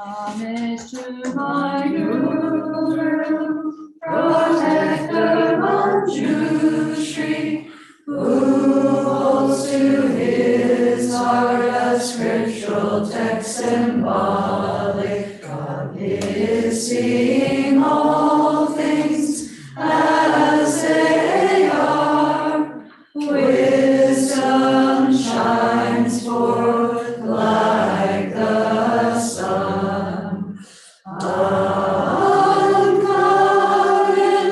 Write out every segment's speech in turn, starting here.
Homage to my Guru, protector Manjushri, who holds to his heart a scriptural text symbolic of his seeing all things as they are. Wisdom shines forth like the sun, unclouded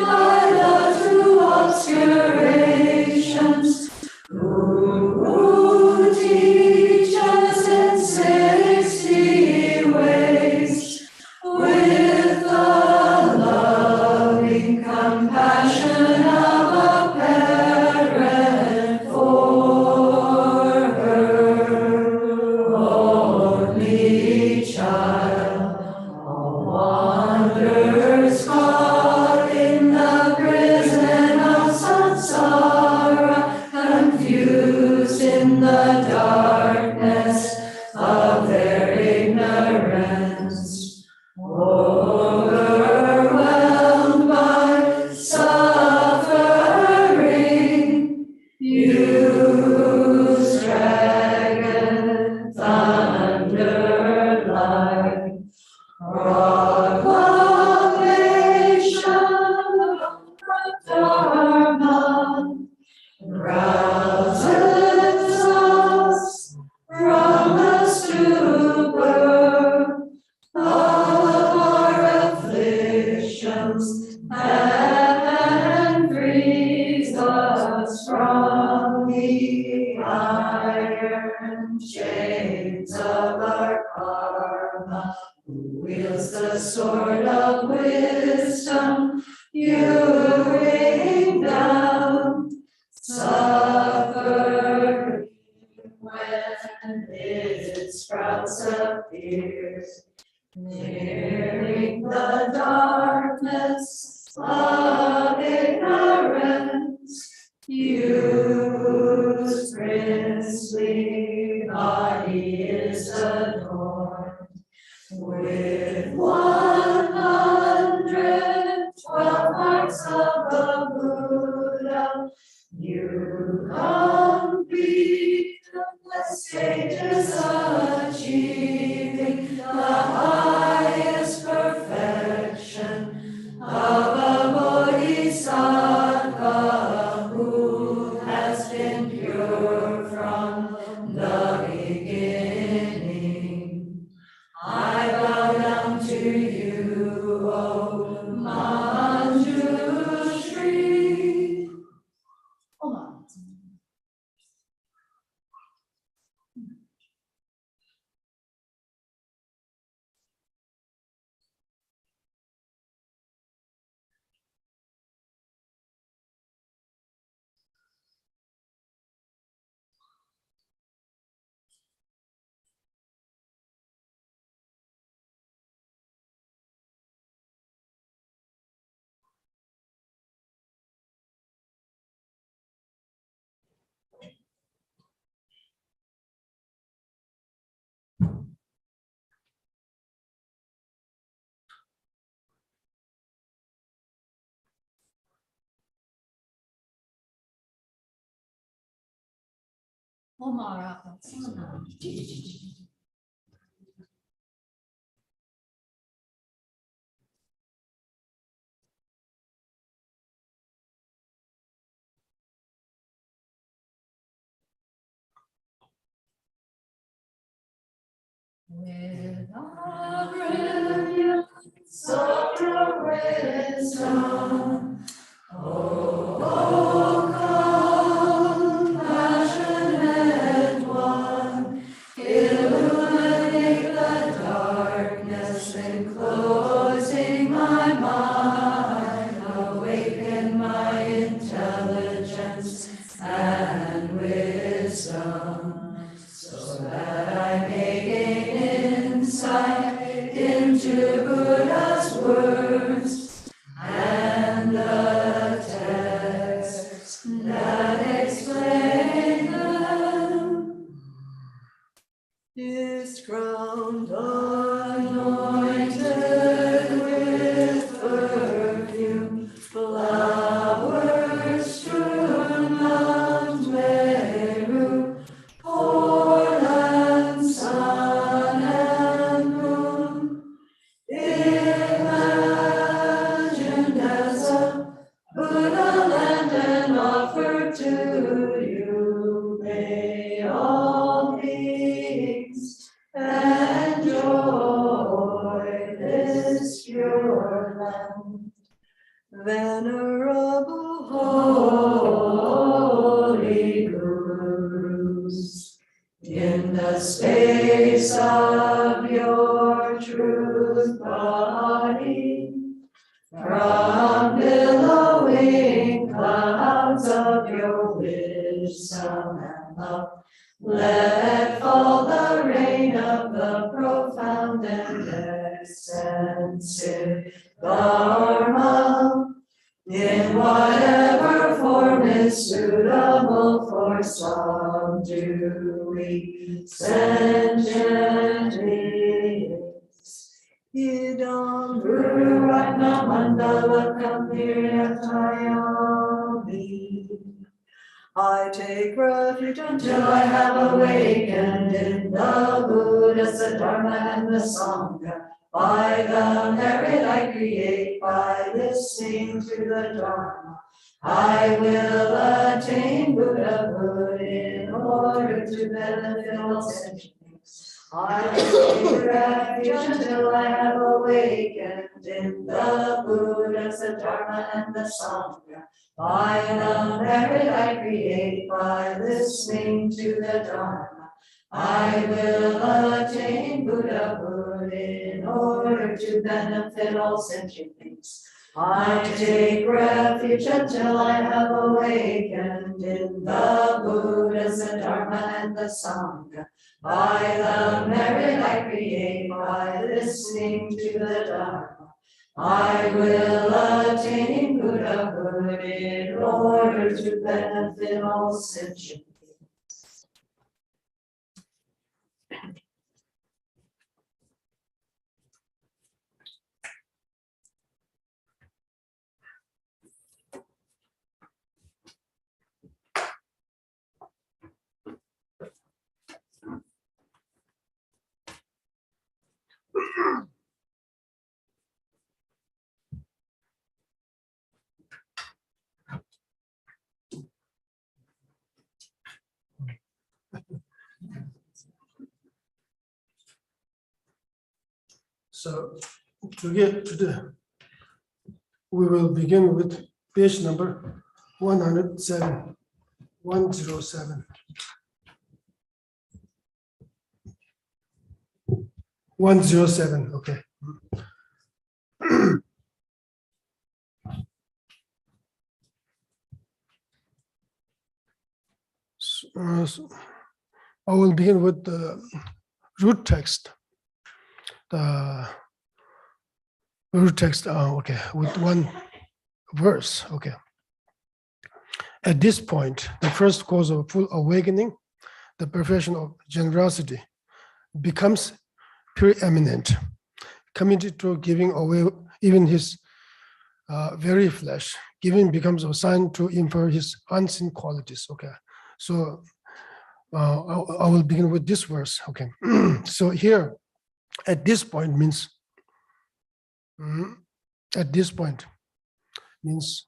by the two obscurations, who teach us in 60 ways, with the loving compassion of a parent for her only child. All wanderers caught in the prison of samsara, confused in the darkness of their ignorance, overwhelmed by suffering, use dragon thunder like proclamation of Dharma, rouses us from the stupor of our afflictions and frees us from the iron chains of our karma, who wields the sword of wisdom, hewing down suffering when its sprouts appears, clearing the darkness of ignorance. Whose princely body is adorned with 112 marks of the Buddha. You complete the stages achieving the highest perfection of a bodhisattva who has been pure from the beginning. I bow down to you, O Manjushri. Hold on. Omara. With our brilliance of your wisdom, oh, compassionate one, illuminate the darkness enclosing my mind, awaken my intelligence and wisdom, so that I may gain insight into Buddha's words and the Buddha land and offer to you. May all beings enjoy this pure land. Venerable holy gurus, in the space of your truth body, from billowing clouds of your wisdom and love, let fall the rain of the profound and extensive Dharma, in whatever form is suitable for subduing sentient beings. Idam Guru Ratna Mandala Kamirayami. I take refuge until I have awakened in the Buddha, the Dharma, and the Sangha. By the merit I create by listening to the Dharma, I will attain Buddhahood in order to benefit all sentient beings. I take refuge until I have awakened in the Buddha, the Dharma, and the Sangha. By the merit I create by listening to the Dharma, I will attain Buddhahood in order to benefit all sentient beings. I take refuge until I have awakened in the Buddha, the Dharma, and the Sangha. By the merit I create by listening to the Dharma, I will attain Buddhahood in order to benefit all sentient beings. So today, we will begin with page number 107, 107. 107, okay. So I will begin with the root text. The root text, okay, with one verse, okay. At this point, the first cause of full awakening, the perfection of generosity, becomes preeminent, committed to giving away even his very flesh. Giving becomes a sign to infer his unseen qualities, okay. So I will begin with this verse, okay. So here, at this point means, at this point means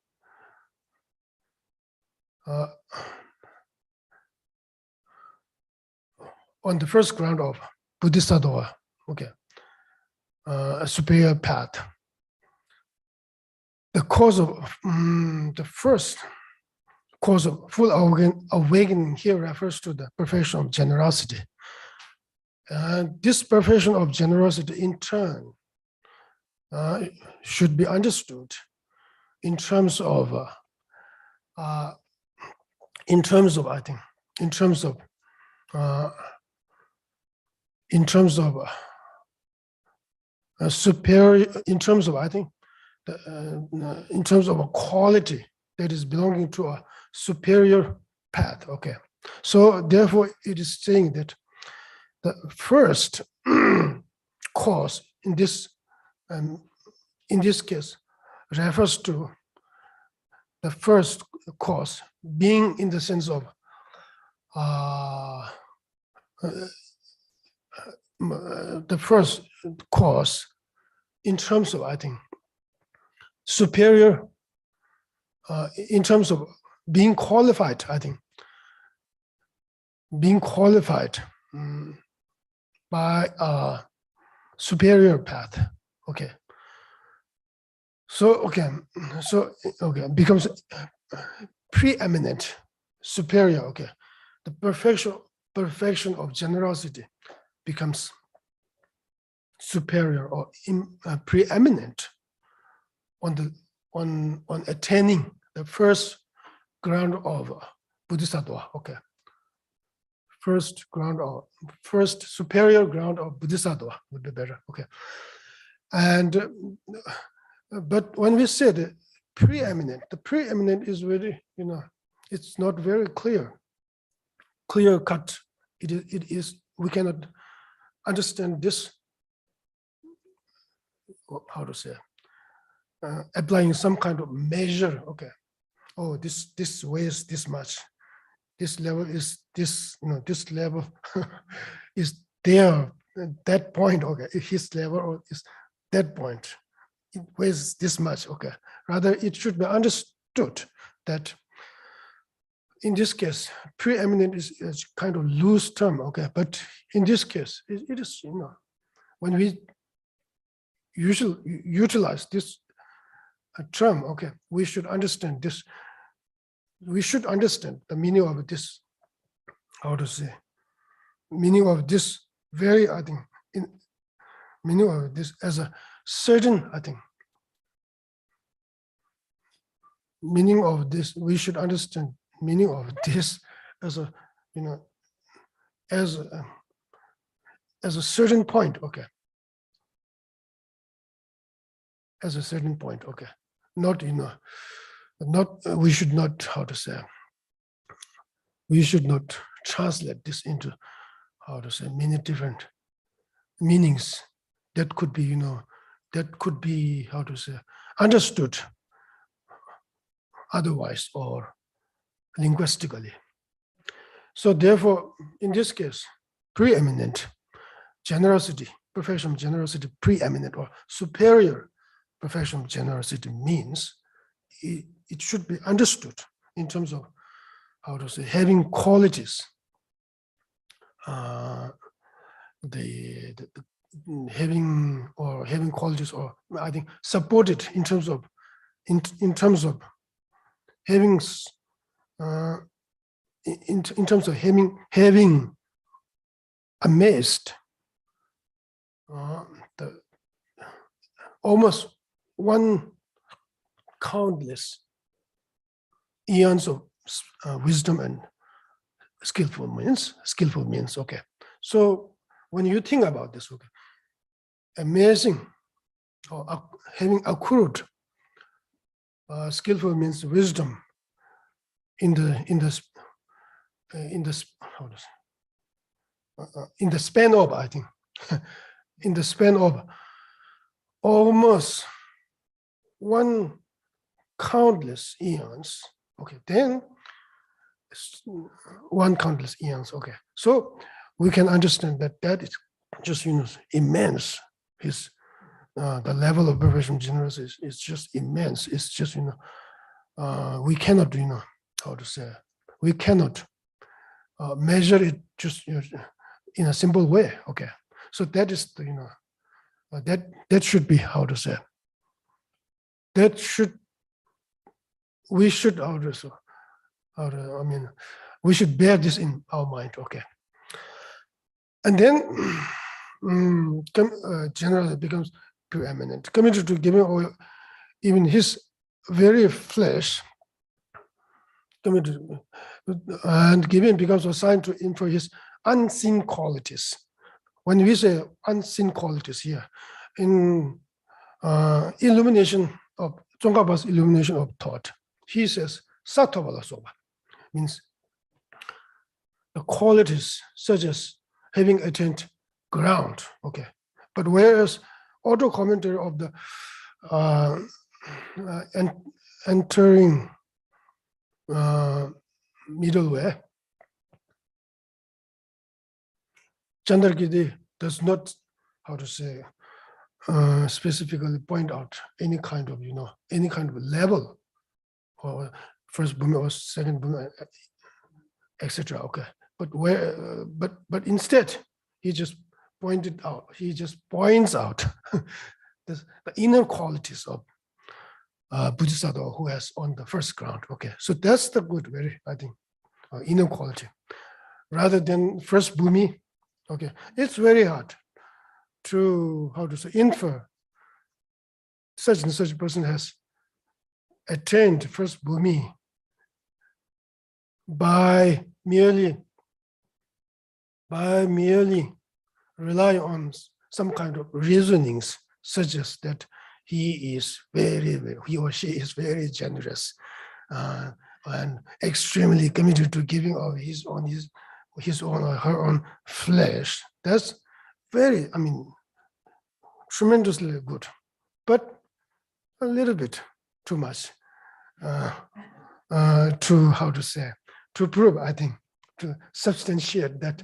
on the first ground of Bodhisattva, okay, a superior path. The cause of the first cause of full awakening here refers to the perfection of generosity. And this perfection of generosity in turn should be understood in terms of I think, in terms of superior, in terms of, I think, in terms of a quality that is belonging to a superior path, okay. So therefore, it is saying that the first cause in this case refers to the first cause being in the sense of the first cause in terms of, I think, superior in terms of being qualified, I think, being qualified by a superior path. Okay. So becomes preeminent, superior. Okay, the perfection of generosity becomes superior or preeminent on attaining the first ground of Bodhisattva. Okay, first superior ground of Bodhisattva would be better. Okay, and but when we say the preeminent is very, it's not very clear cut. It is we cannot understand this, how to say, applying some kind of measure. Okay, oh, this weighs this much, this level is this, this level is there at that point. Okay, his level or is that point, it weighs this much. Okay, rather it should be understood that in this case preeminent is kind of loose term. Okay, but in this case it is, when we usually utilize this term, okay, we should understand this. We should understand the meaning of this, how to say, meaning of this very, I think, meaning of this as a certain, I think, meaning of this, we should understand meaning of this as a, as a certain point. Okay, as a certain point. Okay, not, we should not, how to say, we should not translate this into, how to say, many different meanings that could be, that could be, how to say, understood otherwise or linguistically. So therefore, in this case, preeminent generosity, perfection of generosity, preeminent or superior perfection of generosity means it should be understood in terms of, how to say, having qualities, having qualities, or I think supported in terms of having in terms of having amazed the almost one countless eons of wisdom and skillful means. Okay, so when you think about this, okay, amazing or having accrued skillful means wisdom in the span of, I think, in the span of almost one countless eons. Okay, then one countless eons. Okay, so we can understand that is just, immense. His the level of perfection generosity is just immense. It's just, we cannot, how to say, we cannot measure it just, in a simple way. Okay, so that is the, that should be, how to say, we should, we should bear this in our mind. Okay, and then generally becomes preeminent, committed to giving away even his very flesh, committed, and giving becomes assigned to him for his unseen qualities. When we say unseen qualities here, in illumination of Tsongkhapa's illumination of thought, he says sattvavala soba, means the qualities such as having attained ground. Okay, but whereas auto commentary of the entering middle way, Chandragiri does not, how to say, specifically point out any kind of, any kind of level or first bhumi or second bhumi, etc. Okay, but where? But instead, he just pointed out. He just points out the inner qualities of Bodhisattva who has on the first ground. Okay, so that's the good, very I think inner quality, rather than first bhumi. Okay, it's very hard to infer such and such a person has attained first bhumi by merely rely on some kind of reasonings, such as that he or she is very generous and extremely committed to giving of his own or her own flesh. That's very, tremendously good, but a little bit too much to prove, I think, to substantiate that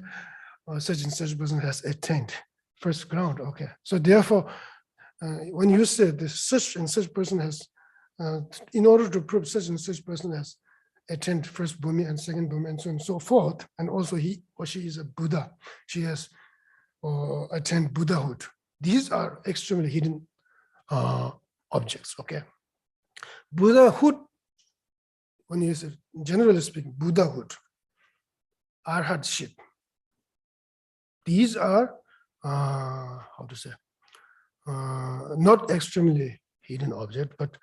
such and such person has attained first ground. Okay, so therefore, when you say this such and such person has, in order to prove such and such person has attained first bhumi and second bhumi and so on and so forth, and also he or she is a Buddha, she has attained Buddhahood. These are extremely hidden objects. Okay, Buddhahood, when you say generally speaking, Buddhahood, arhatship, these are not extremely hidden object, but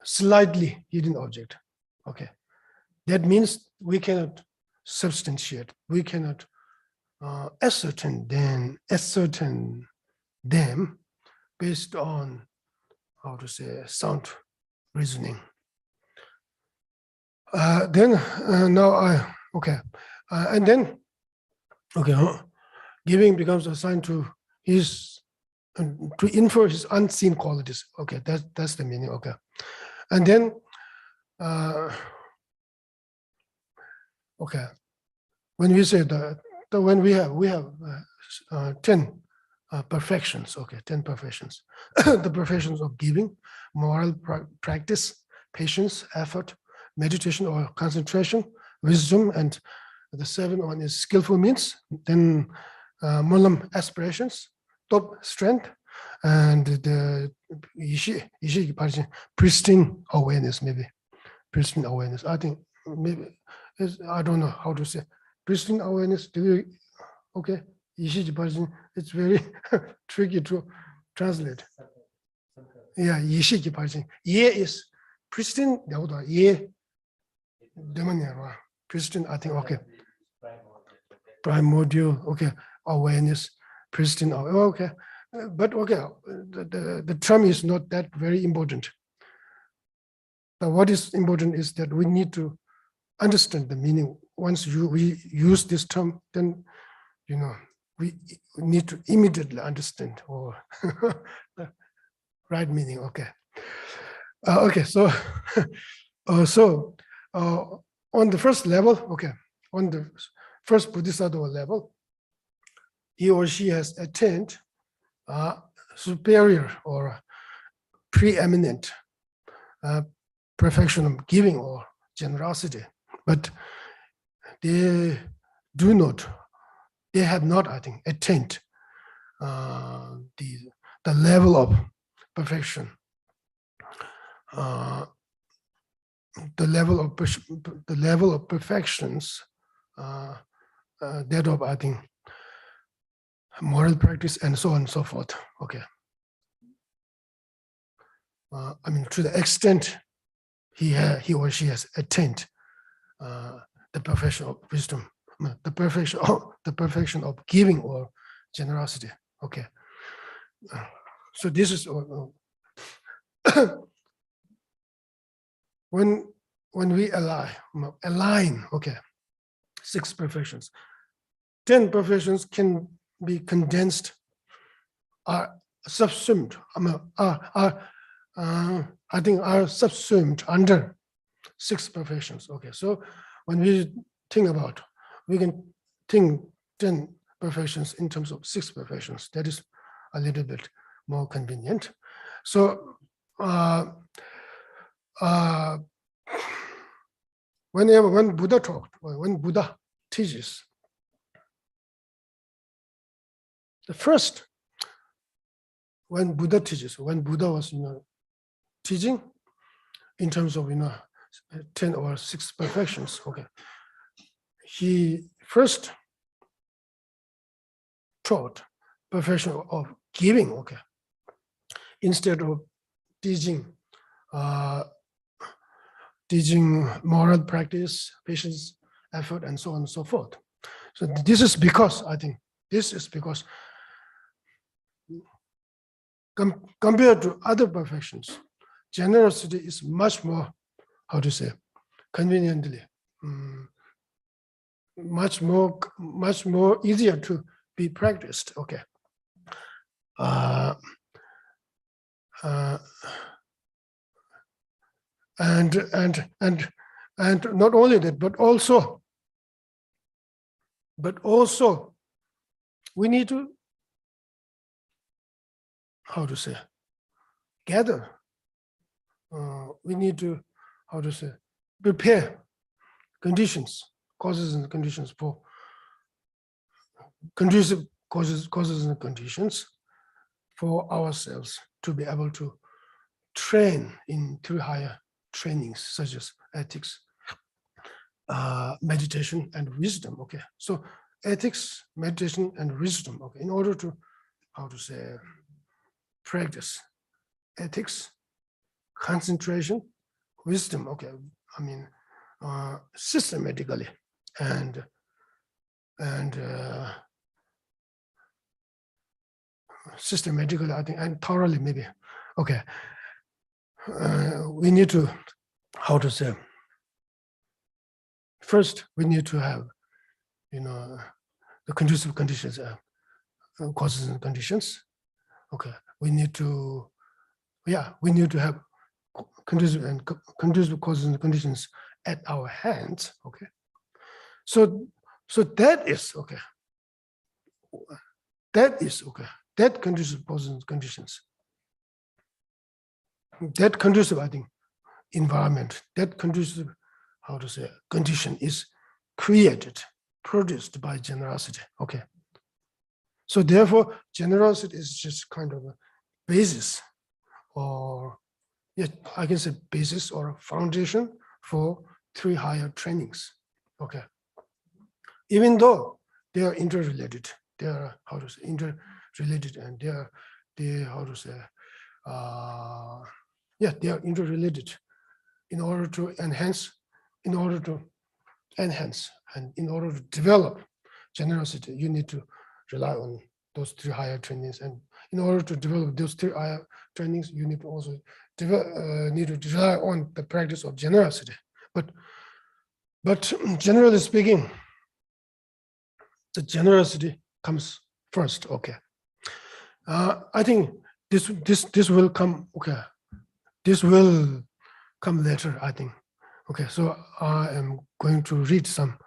slightly hidden object. Okay, that means we cannot substantiate, we cannot ascertain them based on sound reasoning. Giving becomes assigned to his to infer his unseen qualities. Okay, that's the meaning. Okay, and then when we say when we have 10 perfections. Okay, 10 perfections. The perfections of giving, moral practice, patience, effort, meditation or concentration, wisdom, and the 7th one is skillful means. Then Mulam aspirations, top strength, and the pristine awareness, maybe pristine awareness. I think maybe I don't know how to say pristine awareness. Okay, it's very tricky to translate. Yeah, Yishiki Parjin. Ye is pristine. Ye pristine, I think. Okay. Primordial. Okay. Awareness. Pristine. Okay. But okay, the term is not that very important. But what is important is that we need to understand the meaning. Once we use this term, then we need to immediately understand or the right meaning. Okay. So on the first level, on the first Bodhisattva level, he or she has attained superior or preeminent perfection of giving or generosity, but they have not, I think, attained the level of perfection, the level of perfections that of, I think, moral practice and so on and so forth. Okay. To the extent he or she has attained the perfection of wisdom, the perfection of giving or generosity. Okay. So this is when we align. Okay, 6 perfections. 10 perfections can be condensed, are subsumed. I think are subsumed under 6 perfections. Okay, so when we think about, we can think 10 perfections in terms of 6 perfections. That is a little bit more convenient. So when Buddha talked, or when Buddha teaches, the first, when Buddha teaches, when Buddha was teaching in terms of 10 or 6 perfections, okay, he first taught perfection of giving, okay, instead of teaching moral practice, patience, effort, and so on and so forth. So this is because, I think, this is because compared to other perfections, generosity is much more, how to say, conveniently, much more easier to be practiced. Okay. And not only that, but also we need to, how to say, gather. We need to, how to say, prepare conditions, causes and conditions for conducive causes and conditions for ourselves to be able to train in 3 higher trainings, such as ethics, meditation, and wisdom. Okay, so ethics, meditation, and wisdom. Okay, in order to, how to say, practice ethics, concentration, wisdom. Okay, I mean systematically and systematically, I think, and thoroughly, maybe. Okay, we need to, how to say, first we need to have, the conducive conditions, causes and conditions. Okay, we need to have conducive causes and conditions at our hands. Okay, so that is okay. That conducive causes and conditions, that conducive, I think, environment, that conducive, how to say, condition is created, produced by generosity. Okay, so therefore generosity is just kind of a basis, or I can say basis or a foundation for 3 higher trainings. Okay, even though they are interrelated, they are, how to say, interrelated, and they how to say, they are interrelated. In order to enhance, and in order to develop generosity, you need to rely on those 3 higher trainings. And in order to develop those 3 higher trainings, you need to also need to rely on the practice of generosity. But generally speaking, the generosity comes first. Okay, I think this will come. Okay, this will come later, I think. Okay, so I am going to read some.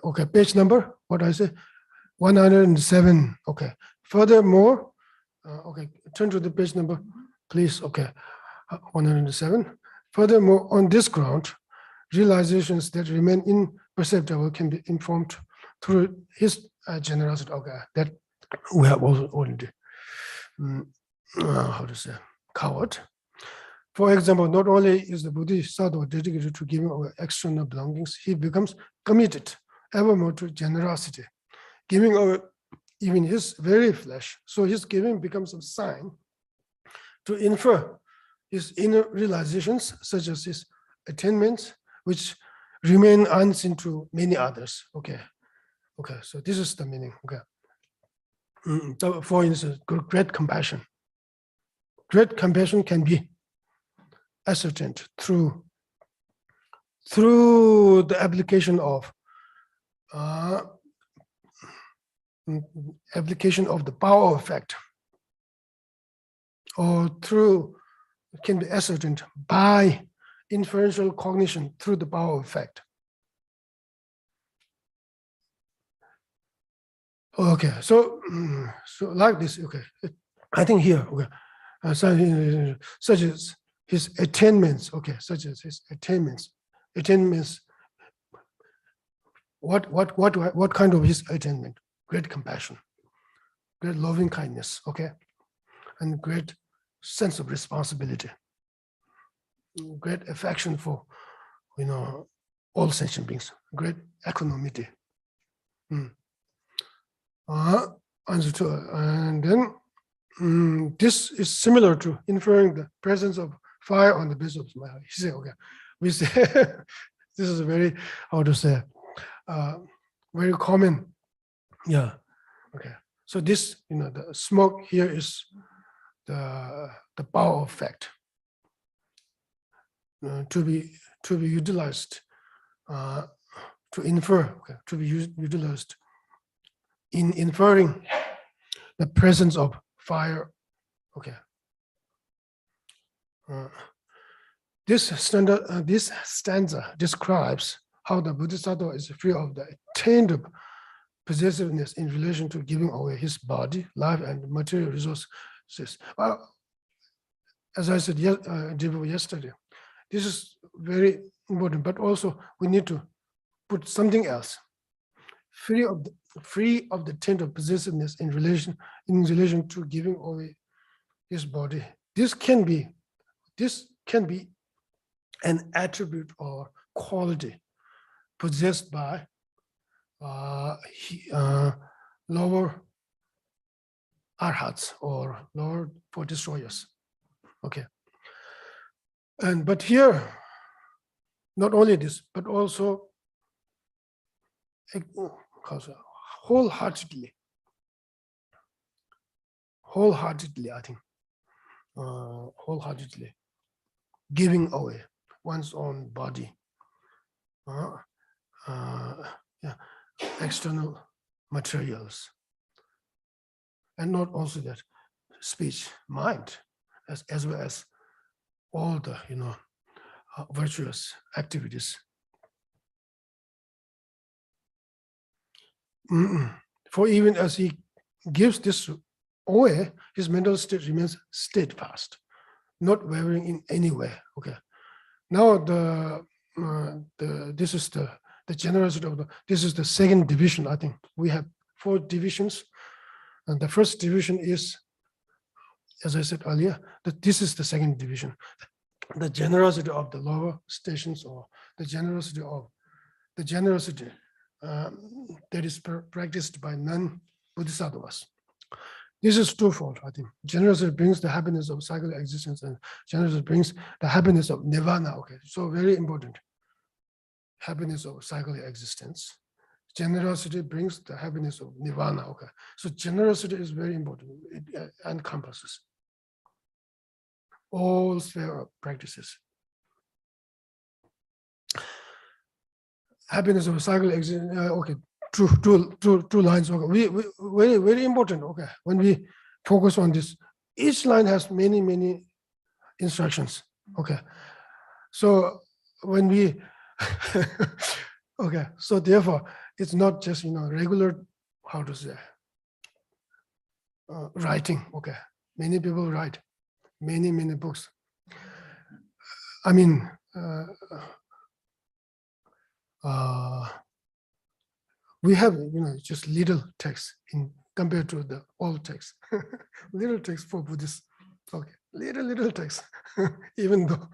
Okay, page number, what I say, 107. Okay, furthermore, okay, turn to the page number, please. Okay, 107. Furthermore, on this ground, realizations that remain imperceptible can be informed through his generosity. Okay, that we have also already, how to say, covered. For example, not only is the Bodhisattva dedicated to giving away external belongings, he becomes committed evermore to generosity, giving away even his very flesh. So his giving becomes a sign to infer his inner realizations, such as his attainments, which remain unseen to many others. Okay, so this is the meaning. Okay, so for instance, great compassion. Great compassion can be ascertained through the application of the power effect, or it can be ascertained by inferential cognition through the power effect. Okay, so like this. Okay, I think here, okay, such as his attainments, okay, such as his attainments. What kind of his attainment? Great compassion, great loving kindness, okay, and great sense of responsibility, great affection for, all sentient beings, great equanimity. And then this is similar to inferring the presence of fire on the base of my heart. He said, okay, we say this is a very, how to say, very common. Yeah. Okay. So this, the smoke here is the power of fact to be utilized, to infer, okay, to be utilized in inferring the presence of fire. Okay. This stanza describes how the Bodhisattva is free of the attained possessiveness in relation to giving away his body, life, and material resources. Well, as I said yesterday, this is very important, but also we need to put something else. Free of the taint of possessiveness in relation to giving away his body. This can be an attribute or quality possessed by lower arhats or lower for destroyers. Okay. But here, not only this, but also wholeheartedly, I think, wholeheartedly giving away one's own body, external materials, and not also that speech, mind, as well as all the virtuous activities. For even as he gives this away, his mental state remains steadfast, not wavering in any way. Okay. Now this is the generosity of this is the second division. I think we have 4 divisions, and the first division is, as I said earlier, that this is the second division, the generosity of the lower stations, or the generosity that is practiced by non-bodhisattvas. This is twofold, I think. Generosity brings the happiness of cyclic existence, and generosity brings the happiness of nirvana. Okay, so very important. Happiness of cyclic existence. Generosity brings the happiness of nirvana. Okay, so generosity is very important. It encompasses all sphere of practices. Happiness of cyclic existence. Okay, two lines. Okay, we very, very important. Okay, when we focus on this, each line has many instructions. Okay, so when we okay, so therefore it's not just regular, how to say, writing. Okay, many people write many books. I mean, we have just little text in compared to the old text. Little text for Buddhists. Okay, little text, even though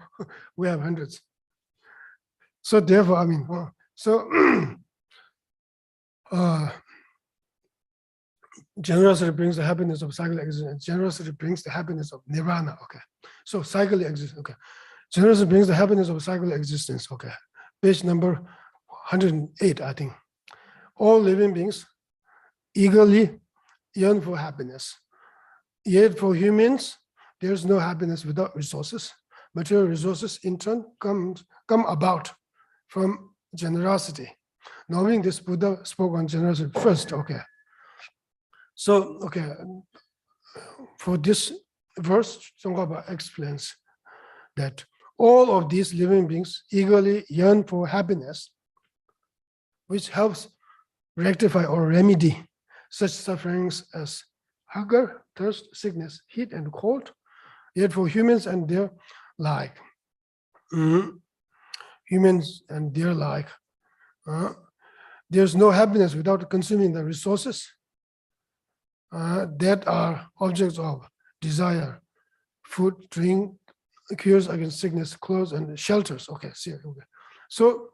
we have hundreds. So therefore, I mean, generosity brings the happiness of cyclic existence. Generosity brings the happiness of nirvana. Okay, so cyclic existence. Okay, generosity brings the happiness of cyclic existence. Okay, page number 108, I think. All living beings eagerly yearn for happiness. Yet for humans, there's no happiness without resources. Material resources, in turn, come about from generosity. Knowing this, Buddha spoke on generosity first. Okay. So, okay, for this verse, Tsongkhapa explains that all of these living beings eagerly yearn for happiness, which helps rectify or remedy such sufferings as hunger, thirst, sickness, heat, and cold. Yet for humans and their like, humans and their like, there's no happiness without consuming the resources that are objects of desire: food, drink, cures against sickness, clothes, and shelters. Okay, see, okay. So,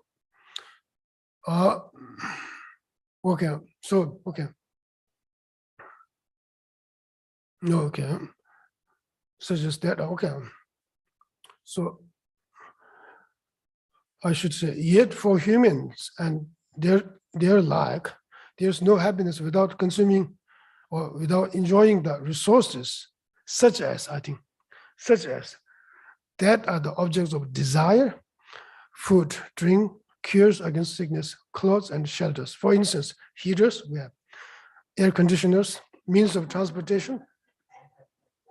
okay, so, okay. No, okay. Such as that, okay. So, I should say, yet for humans and their like, there's no happiness without consuming or without enjoying the resources, such as, I think, such as that are the objects of desire: food, drink, cures against sickness, clothes, and shelters. For instance, heaters, we have air conditioners, means of transportation,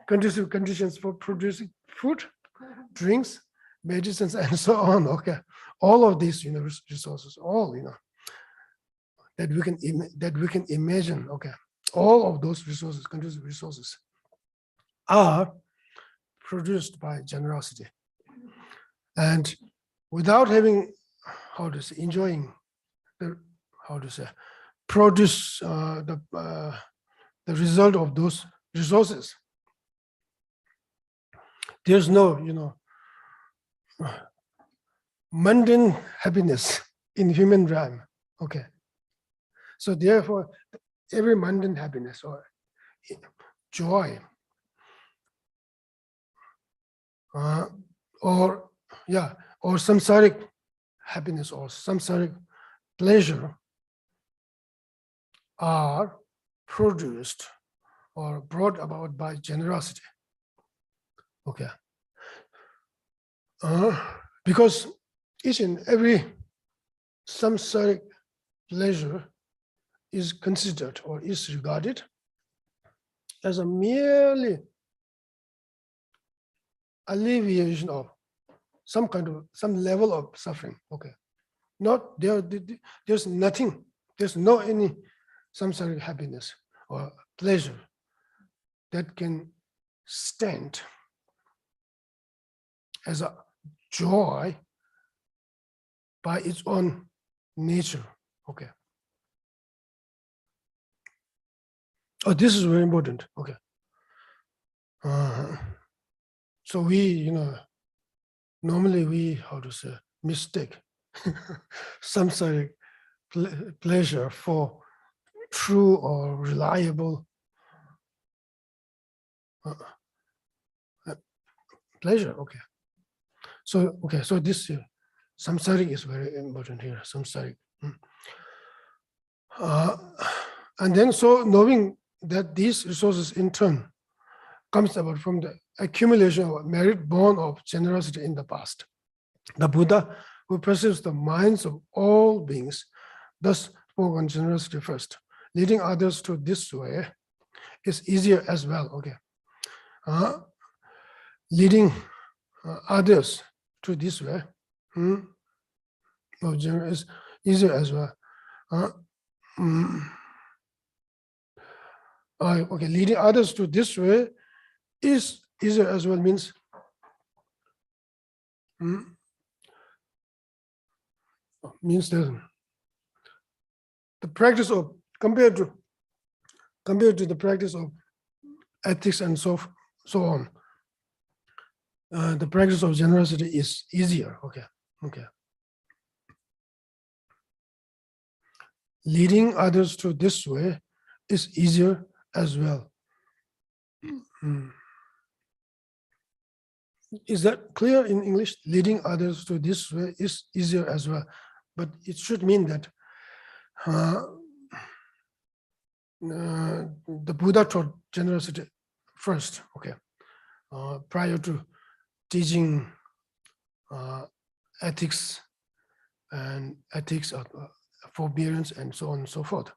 conducive conditions for producing food, drinks, medicines, and so on. Okay, all of these, resources, all, that we can imagine. Okay, all of those resources, conducive resources, are produced by generosity, and without having, enjoying the, produce the result of those resources. There's no, mundane happiness in human realm. Okay, so therefore, every mundane happiness or joy, or samsaric happiness or samsaric pleasure are produced or brought about by generosity. Okay. Because each and every samsaric pleasure is considered or is regarded as a merely alleviation of some level of suffering. Okay, not there's nothing, there's no any samsaric happiness or pleasure that can stand as a joy by its own nature. Okay. Oh, this is very important. Okay. So we, normally we, mistake samsaric pleasure for true or reliable pleasure. Okay. So, so this samsaric is very important here, samsaric. And then, so knowing that these resources in turn comes about from the accumulation of merit born of generosity in the past. The Buddha, who perceives the minds of all beings, thus spoke on generosity first. Leading others to this way is easier as well. Okay. Leading others to this way is easier as well. Okay, leading others to this way is easier as well means that the practice of compared to the practice of ethics and so on, the practice of generosity is easier. Okay. Leading others to this way is easier as well. Is that clear in English? Leading others to this way is easier as well, but it should mean that the Buddha taught generosity first. Okay, prior to teaching ethics of forbearance and so on and so forth.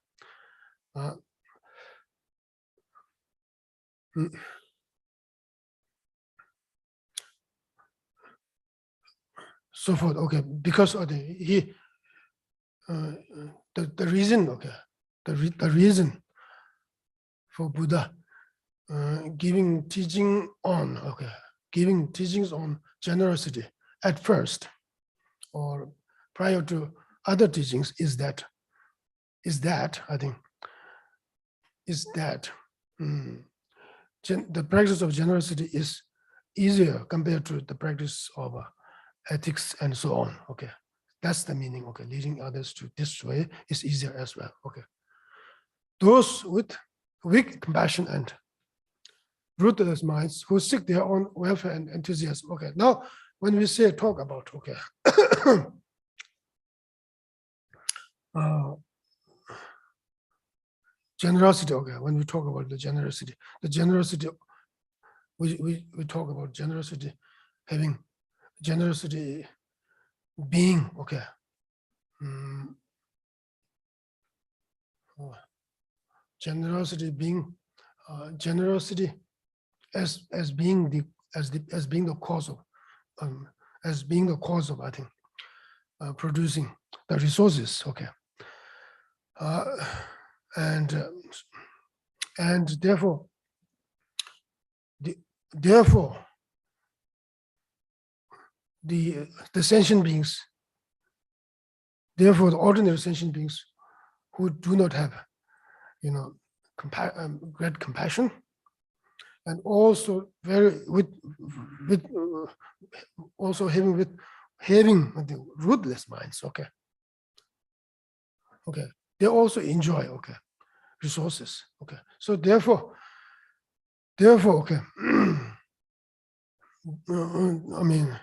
So forth. Okay, because of the reason. Okay, the reason for Buddha giving teaching on, giving teachings on generosity at first or prior to other teachings is that I think the practice of generosity is easier compared to the practice of ethics and so on. Okay, that's the meaning. Okay, leading others to this way is easier as well. Okay, those with weak compassion and ruthless minds who seek their own welfare and enthusiasm. Okay, now when we say talk about, okay, generosity, okay, when we talk about the generosity, we talk about generosity, having generosity being, okay, generosity being, generosity as being the cause of, I think, producing the resources, okay, and therefore the sentient beings, therefore the ordinary sentient beings who do not have, great compassion, and also also having the ruthless minds, okay, they also enjoy, okay, resources, okay. So therefore, okay, I mean,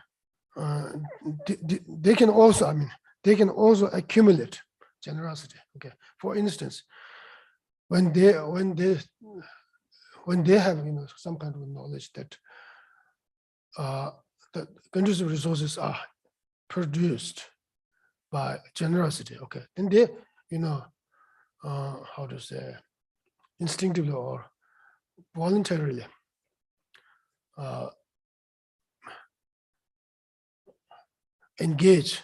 they can also accumulate generosity, okay. For instance, when they have, some kind of knowledge that the conducive resources are produced by generosity, okay, then they, how to say, instinctively or voluntarily engage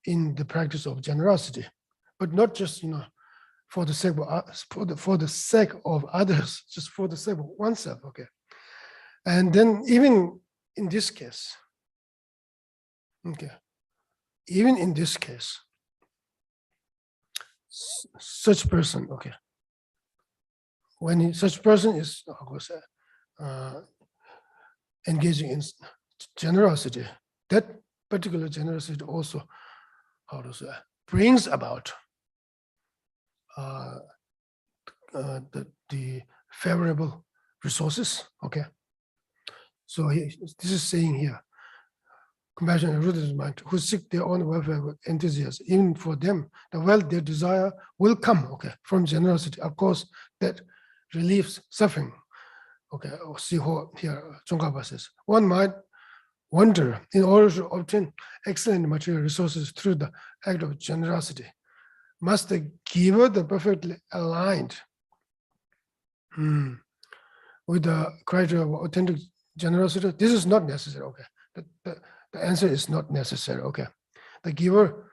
in the practice of generosity, but not just, for the sake of for the sake of others, just for the sake of oneself, okay. And then even in this case, okay, even in this case, such person, okay, when such person is, of course, engaging in generosity, that particular generosity also, how to say, brings about the favorable resources, okay. So this is saying here, compassion and rooted in mind, who seek their own welfare with enthusiasm, even for them, the wealth they desire will come, okay, from generosity. Of course, that relieves suffering, okay. See here, Tsongkhapa says, one might wonder, in order to obtain excellent material resources through the act of generosity, must the giver be perfectly aligned with the criteria of authentic generosity? This is not necessary, okay. The answer is not necessary, okay. The giver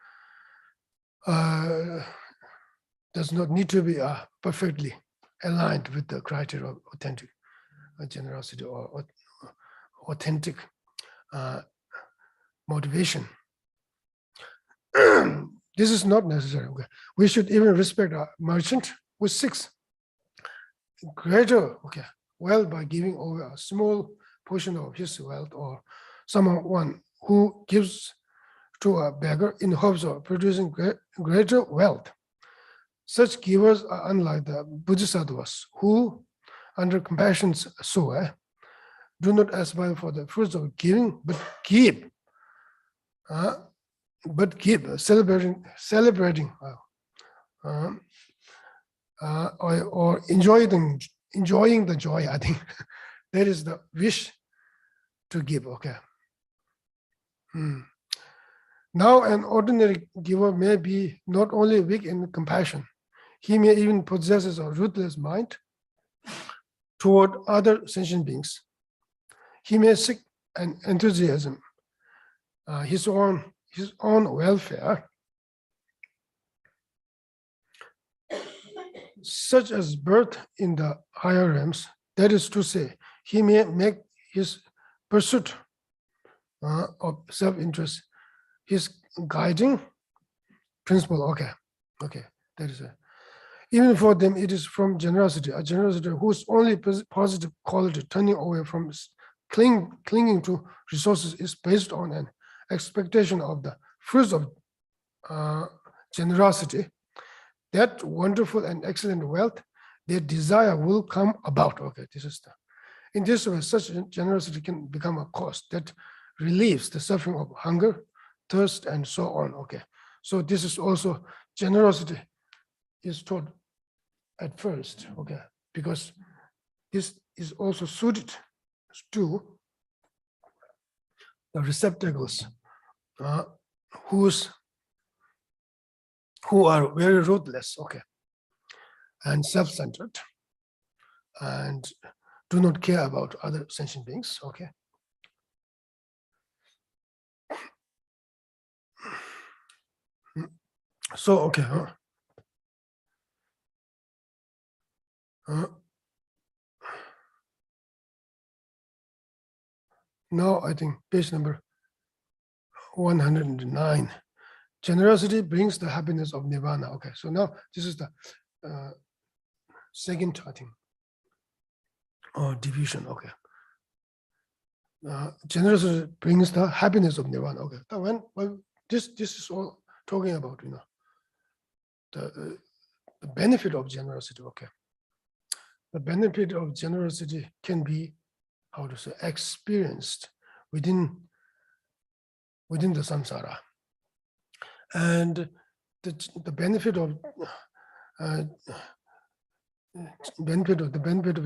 does not need to be perfectly aligned with the criteria of authentic generosity or authentic motivation. This is not necessary, okay. We should even respect a merchant who seeks greater, okay, wealth by giving over a small portion of his wealth, or someone who gives to a beggar in hopes of producing greater wealth. Such givers are unlike the bodhisattvas who, under compassion's sway, do not aspire for the fruits of giving, but give, celebrating, or enjoying the joy, I think. That is the wish to give, okay. Now, an ordinary giver may be not only weak in compassion, he may even possess a ruthless mind toward other sentient beings. He may seek an enthusiasm, his own welfare, such as birth in the higher realms, That is to say, he may make his pursuit of self-interest his guiding principle. Okay, that is it. Even for them, it is from generosity, a generosity whose only positive quality, turning away from clinging to resources, is based on an expectation of the fruits of generosity. That wonderful and excellent wealth, their desire will come about. Okay, this is the. In this way, such generosity can become a cause that relieves the suffering of hunger, thirst, and so on. Okay, so this is also generosity is taught at first. Okay, because this is also suited to the receptacles who are very ruthless. Okay, and self-centered, and do not care about other sentient beings. Okay. So, okay. Now, I think page number 109. Generosity brings the happiness of nirvana. Okay, so now this is the second, I think, division. Okay. Generosity brings the happiness of nirvana. Okay. Now, when this is all talking about, the benefit of generosity. Okay. The benefit of generosity can be, how to say, experienced within the samsara, and the benefit of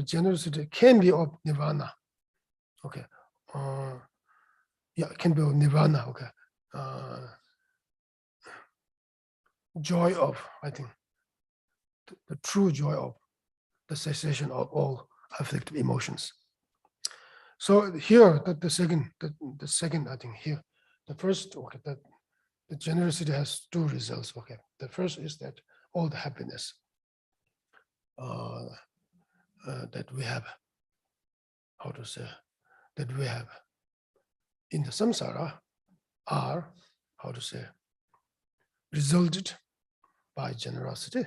generosity can be of nirvana. Okay, it can be of nirvana. Okay, joy of, I think, the true joy of the cessation of all afflictive emotions. So here, the second, I think here, the first, okay, that the generosity has two results. Okay, the first is that all the happiness that we have, how to say, that we have in the samsara are, how to say, resulted by generosity.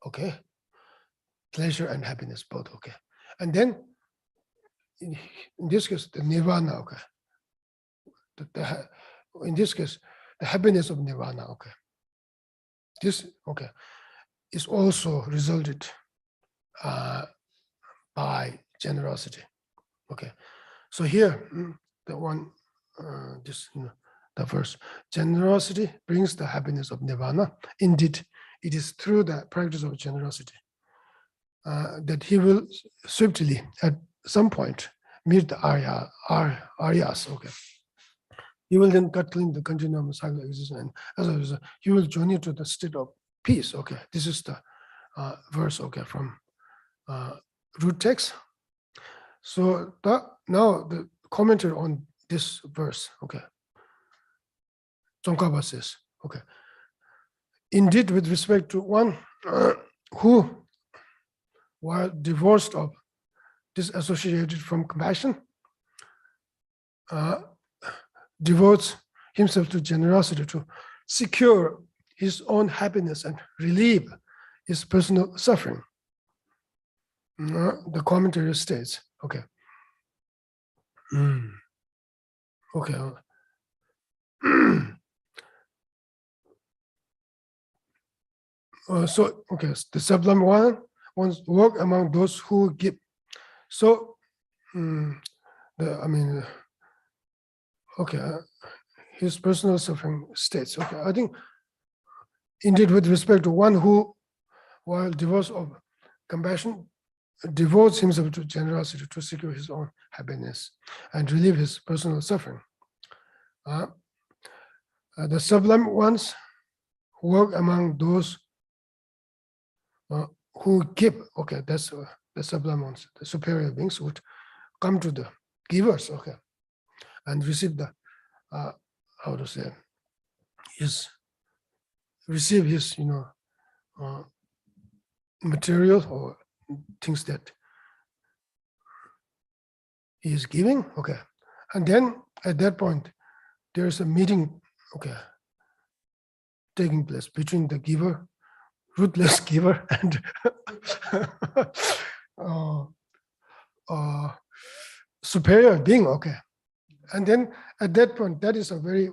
Okay, pleasure and happiness both. Okay, and then in this case, the nirvana. Okay, in this case, the happiness of nirvana. Okay, this is also resulted by generosity. Okay, so here the one the verse, generosity brings the happiness of nirvana. Indeed, it is through the practice of generosity that he will swiftly at some point meet the Aryas. Okay, he will then cut clean the continuum of cycle existence, and as a result, he will journey to the state of peace. Okay, this is the verse. Okay, from root text. So now the commentary on this verse. Okay, Tsongkhapa says, okay, indeed, with respect to one who, while divorced of, disassociated from compassion, devotes himself to generosity to secure his own happiness and relieve his personal suffering. The commentary states, okay. Okay. So, okay, the sublime one wants to work among those who give. So, his personal suffering states. Okay, I think, indeed, with respect to one who, while divorced of compassion, devotes himself to generosity to secure his own happiness and relieve his personal suffering. The sublime ones work among those who give. Okay, that's the sublime ones, the superior beings would come to the givers, okay, and receive the, how to say, receive his, material or things that he is giving, okay. And then at that point, there's a meeting, okay, taking place between the giver, ruthless giver, and superior being, okay. And then at that point, that is a very,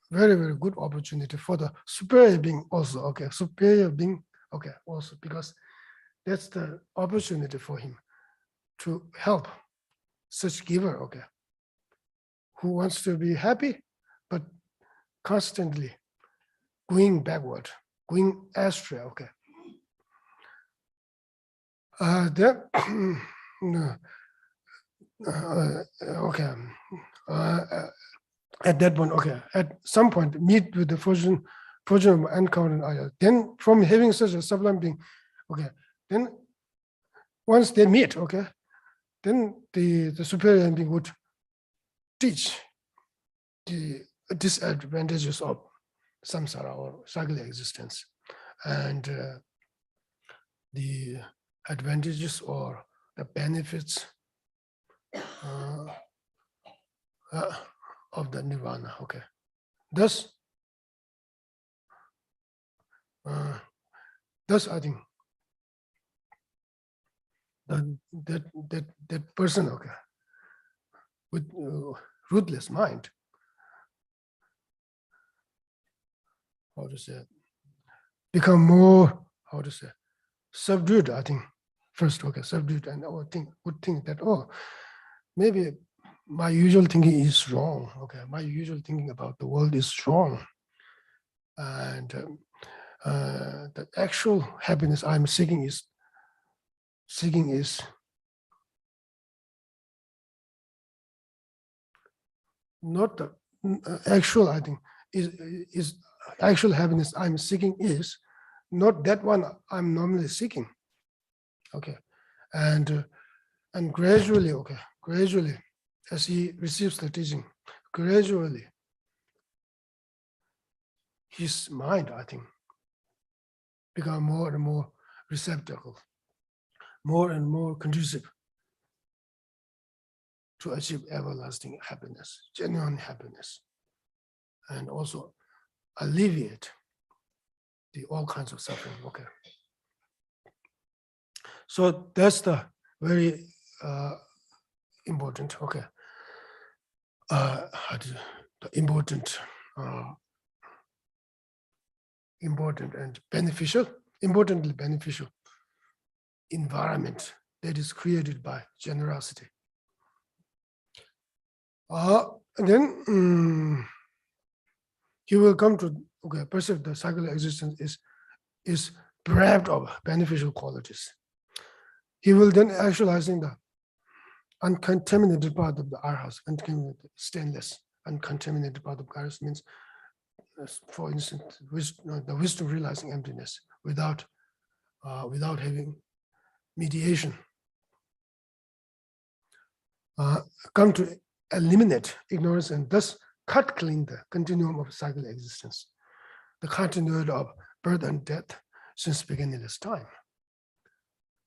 very, very good opportunity for the superior being also, okay, superior being, okay, also, because that's the opportunity for him to help such giver, okay, who wants to be happy, but constantly going backward, going astray, okay. Then, okay, at that point, okay, at some point, meet with the fortune of encounter. Then from having such a sublime being, okay, then once they meet, okay, then the superior being would teach the disadvantages of samsara or cyclic existence, and the advantages or the benefits of the nirvana, okay. Thus, I think that person, okay, with ruthless mind, how to say, become more, how to say, subdued, I think, first, okay, subdued, and would think that, oh, maybe my usual thinking is wrong, okay, my usual thinking about the world is wrong, and the actual happiness I'm seeking is not the actual, I think, is actual happiness I'm seeking is not that one I'm normally seeking, okay, and gradually, okay, gradually, as he receives the teaching, gradually, his mind, I think, become more and more receptacle, more and more conducive to achieve everlasting happiness, genuine happiness, and also alleviate the all kinds of suffering, okay. So that's the very important, okay, the important and importantly beneficial environment that is created by generosity. Then he will come to, okay, perceive the cyclic existence is bereft of beneficial qualities. He will then actualizing the uncontaminated part of the arhas, uncontaminated, stainless, uncontaminated part of arhas means, for instance, the wisdom realizing emptiness without having mediation. Come to eliminate ignorance and thus cut clean the continuum of cyclic existence, the continuity of birth and death since beginningless time.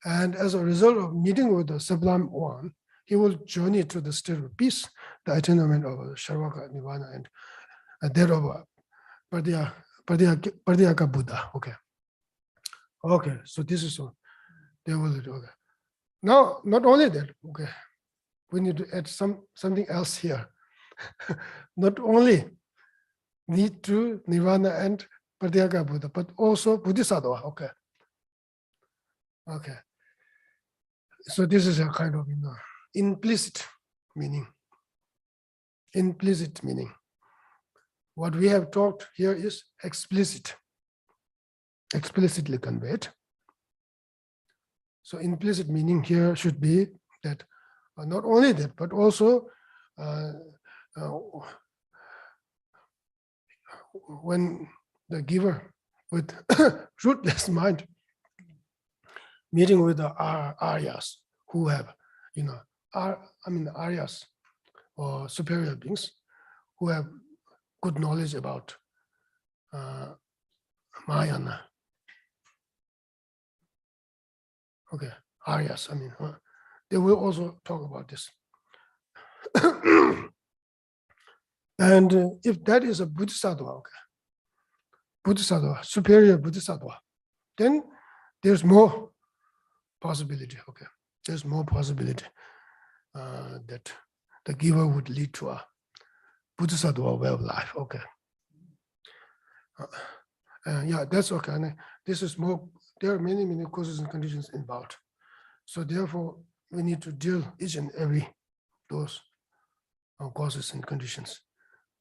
And as a result of meeting with the sublime one, he will journey to the state of peace, the attainment of Sharvaka Nirvana, and that of Pradhyaka Buddha. Okay. Okay, so this is all. They will do. Okay. Now, not only that, okay, we need to add something else here. Not only need to Nirvana and Pradhyaka Buddha, but also Bodhisattva. Okay. Okay. So this is a kind of implicit meaning. Implicit meaning. What we have talked here is explicit, explicitly conveyed. So implicit meaning here should be that not only that, but also when the giver with rootless mind meeting with the Aryas who have, Aryas or superior beings who have good knowledge about Mahayana Okay, Aryas, I mean, they will also talk about this. And if that is a Bodhisattva, okay, Bodhisattva, superior Bodhisattva, then there's more possibility, okay, there's more possibility that the giver would lead to a Bodhisattva way of life, okay. Yeah, that's okay. And this is more, there are many, many causes and conditions involved. So therefore, we need to deal each and every those causes and conditions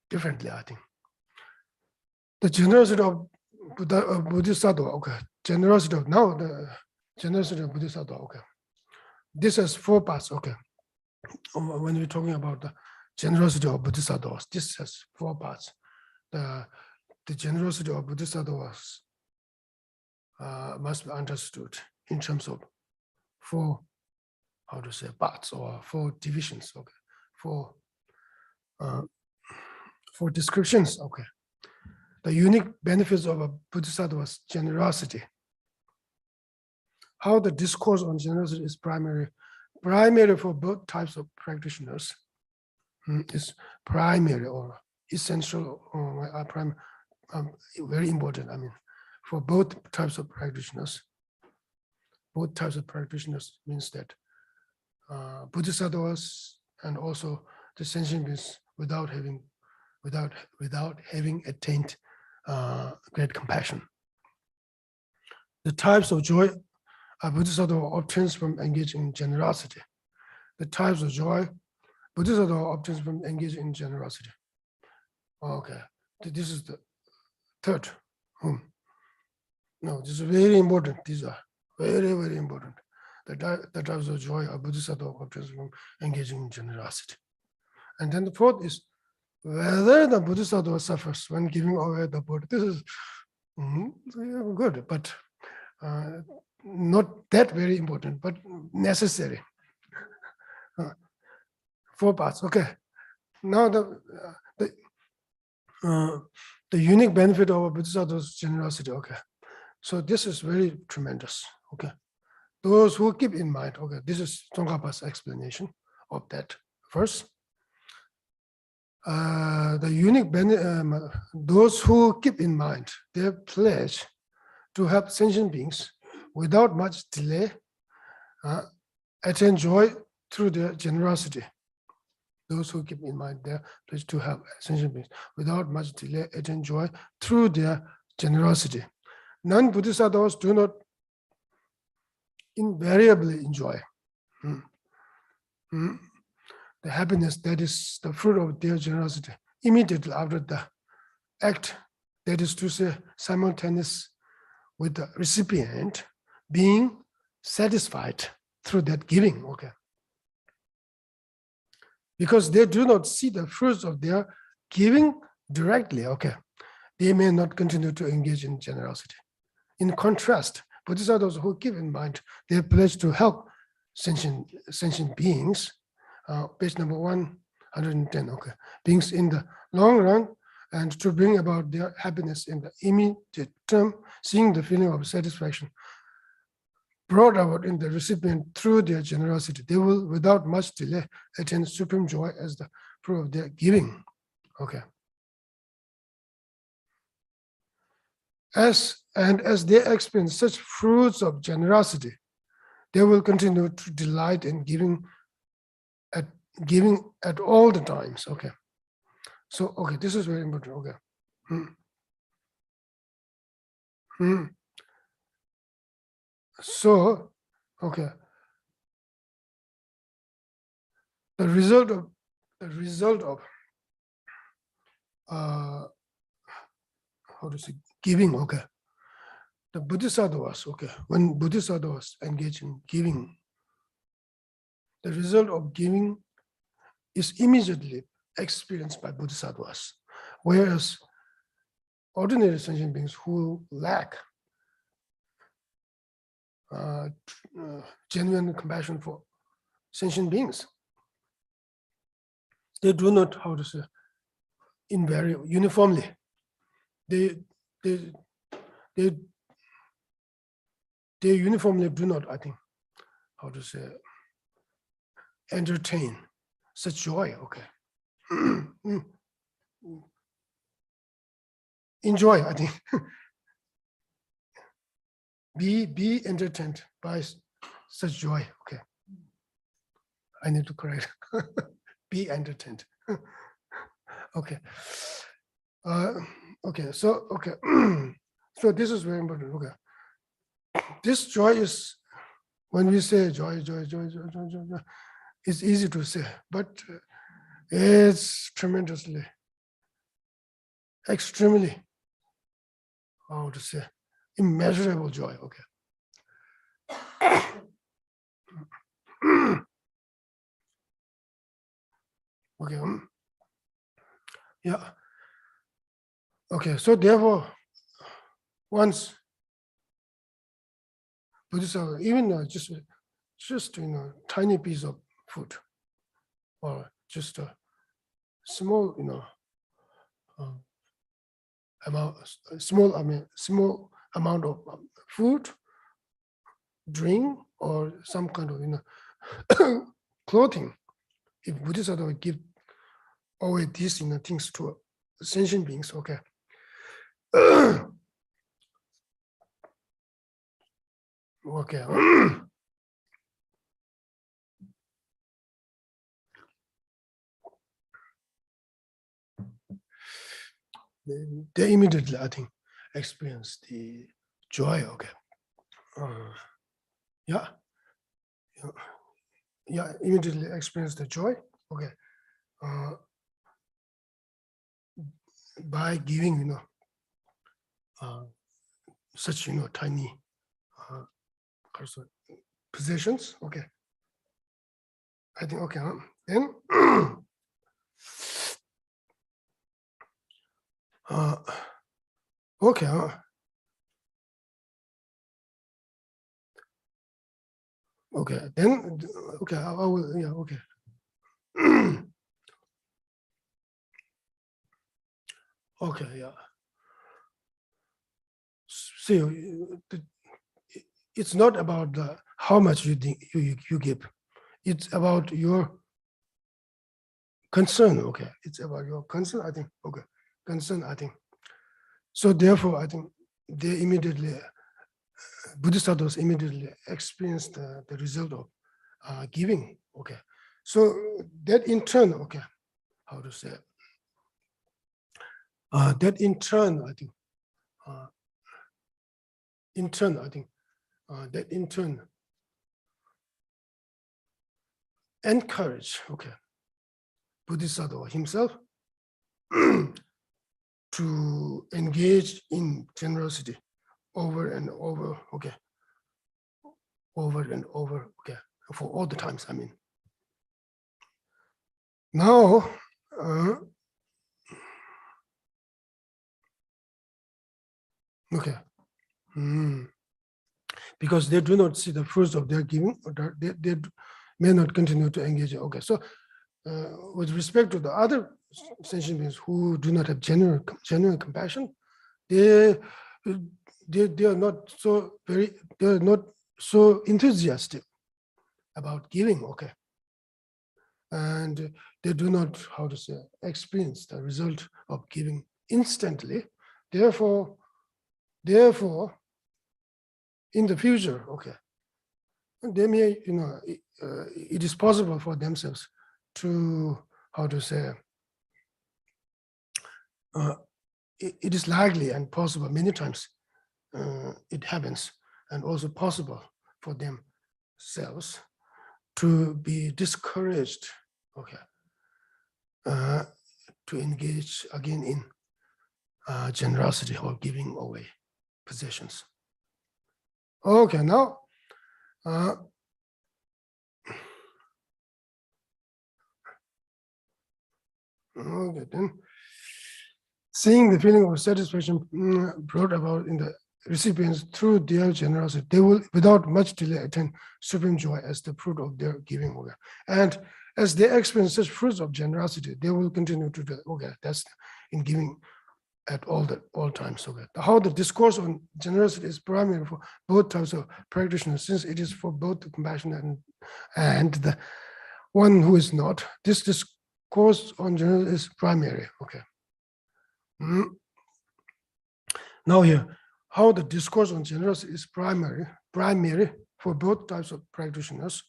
differently, I think. The generosity of Bodhisattva, okay. Generosity of, now the generosity of Bodhisattva, okay. This has 4 parts, okay. When we're talking about the generosity of Bodhisattvas, this has 4 parts. The generosity of Bodhisattvas must be understood in terms of 4, how to say, parts or 4 divisions, okay, 4 descriptions, okay. The unique benefits of a Bodhisattva's generosity. How the discourse on generosity is primary for both types of practitioners. Is primary or essential or very important, I mean, for both types of practitioners. Both types of practitioners means that Bodhisattvas and also the sentient beings without having attained great compassion. The types of joy a Bodhisattva obtains from engaging in generosity. The types of joy Bodhisattva obtains from engaging in generosity. Okay, this is the 3rd. No, this is very important. These are very, very important. The types of joy a Bodhisattva obtains from engaging in generosity. And then the 4th is whether the Bodhisattva suffers when giving away the body. This is good, but not that very important, but necessary. 4 parts, okay. Now the unique benefit of a Bodhisattva's generosity, okay. So this is very tremendous, okay. Those who keep in mind, okay, this is Tsongkhapa's explanation of that verse. The unique benefit, those who keep in mind their pledge to help sentient beings without much delay, attain joy through their generosity. Those who keep in mind their pledge to help sentient beings without much delay, attain joy through their generosity. Non-Bodhisattvas do not invariably enjoy the happiness that is the fruit of their generosity immediately after the act, that is to say, simultaneous with the recipient being satisfied through that giving, okay. Because they do not see the fruits of their giving directly, okay. They may not continue to engage in generosity. In contrast, Bodhisattvas who keep in mind their pledge to help sentient beings, page number 110, okay, beings in the long run and to bring about their happiness in the immediate term, seeing the feeling of satisfaction brought about in the recipient through their generosity, they will without much delay attain supreme joy as the fruit of their giving, okay. As they experience such fruits of generosity, they will continue to delight in giving at all the times, okay. So, okay, this is very important, okay. So, okay, the result of how to say, giving, okay. The Bodhisattvas, okay, when Bodhisattvas engage in giving, the result of giving is immediately experienced by Bodhisattvas, whereas ordinary sentient beings who lack genuine compassion for sentient beings, they do not, how to say, invariably, uniformly, they uniformly do not, I think, how to say, entertain such joy, okay. Enjoy, I think. Be entertained by such joy, okay. I need to correct. Be entertained. Okay. Okay, so okay. So this is very important. Okay. This joy is, when we say joy, it's easy to say, but it's tremendously, extremely, how to say, immeasurable joy. Okay. Okay. Yeah. Okay. So therefore, once Buddhism, even just tiny piece of food, or just a small, small amount of food, drink, or some kind of clothing. If Buddhism would give away these things to sentient beings, okay. Okay. They immediately, I think, experience the joy. Okay. Yeah. Yeah. Immediately experience the joy. Okay. By giving, such, tiny possessions. Okay. I think, okay. Then, okay. Okay. Then, okay. I will, yeah. Okay. Okay. Yeah. See, it's not about how much you think you give. It's about your concern. Okay. It's about your concern, I think. Okay. Concern, I think. So therefore, I think they immediately, Bodhisattvas immediately experience the result of giving. Okay. So that in turn, okay, how to say, that in turn, I think, that in turn encourage, okay, Bodhisattva himself to engage in generosity over and over, okay, over and over, okay, for all the times, I mean. Now, okay, because they do not see the fruits of their giving, or they may not continue to engage. Okay, so with respect to the other sentient beings who do not have genuine compassion, they are not so enthusiastic about giving. Okay, and they do not, how to say, experience the result of giving instantly. Therefore, in the future, okay, they may, it is possible for themselves to, how to say, it is likely and possible many times it happens, and also possible for themselves to be discouraged, okay, to engage again in generosity or giving away possessions. Okay, now, okay, then, seeing the feeling of satisfaction brought about in the recipients through their generosity, they will, without much delay, attain supreme joy as the fruit of their giving. Okay, and as they experience such fruits of generosity, they will continue to do. Okay, that's in giving at all times. Okay. How the discourse on generosity is primary for both types of practitioners, since it is for both the compassionate and the one who is not. This discourse on generosity is primary. Okay. Now here, how the discourse on generosity is primary for both types of practitioners,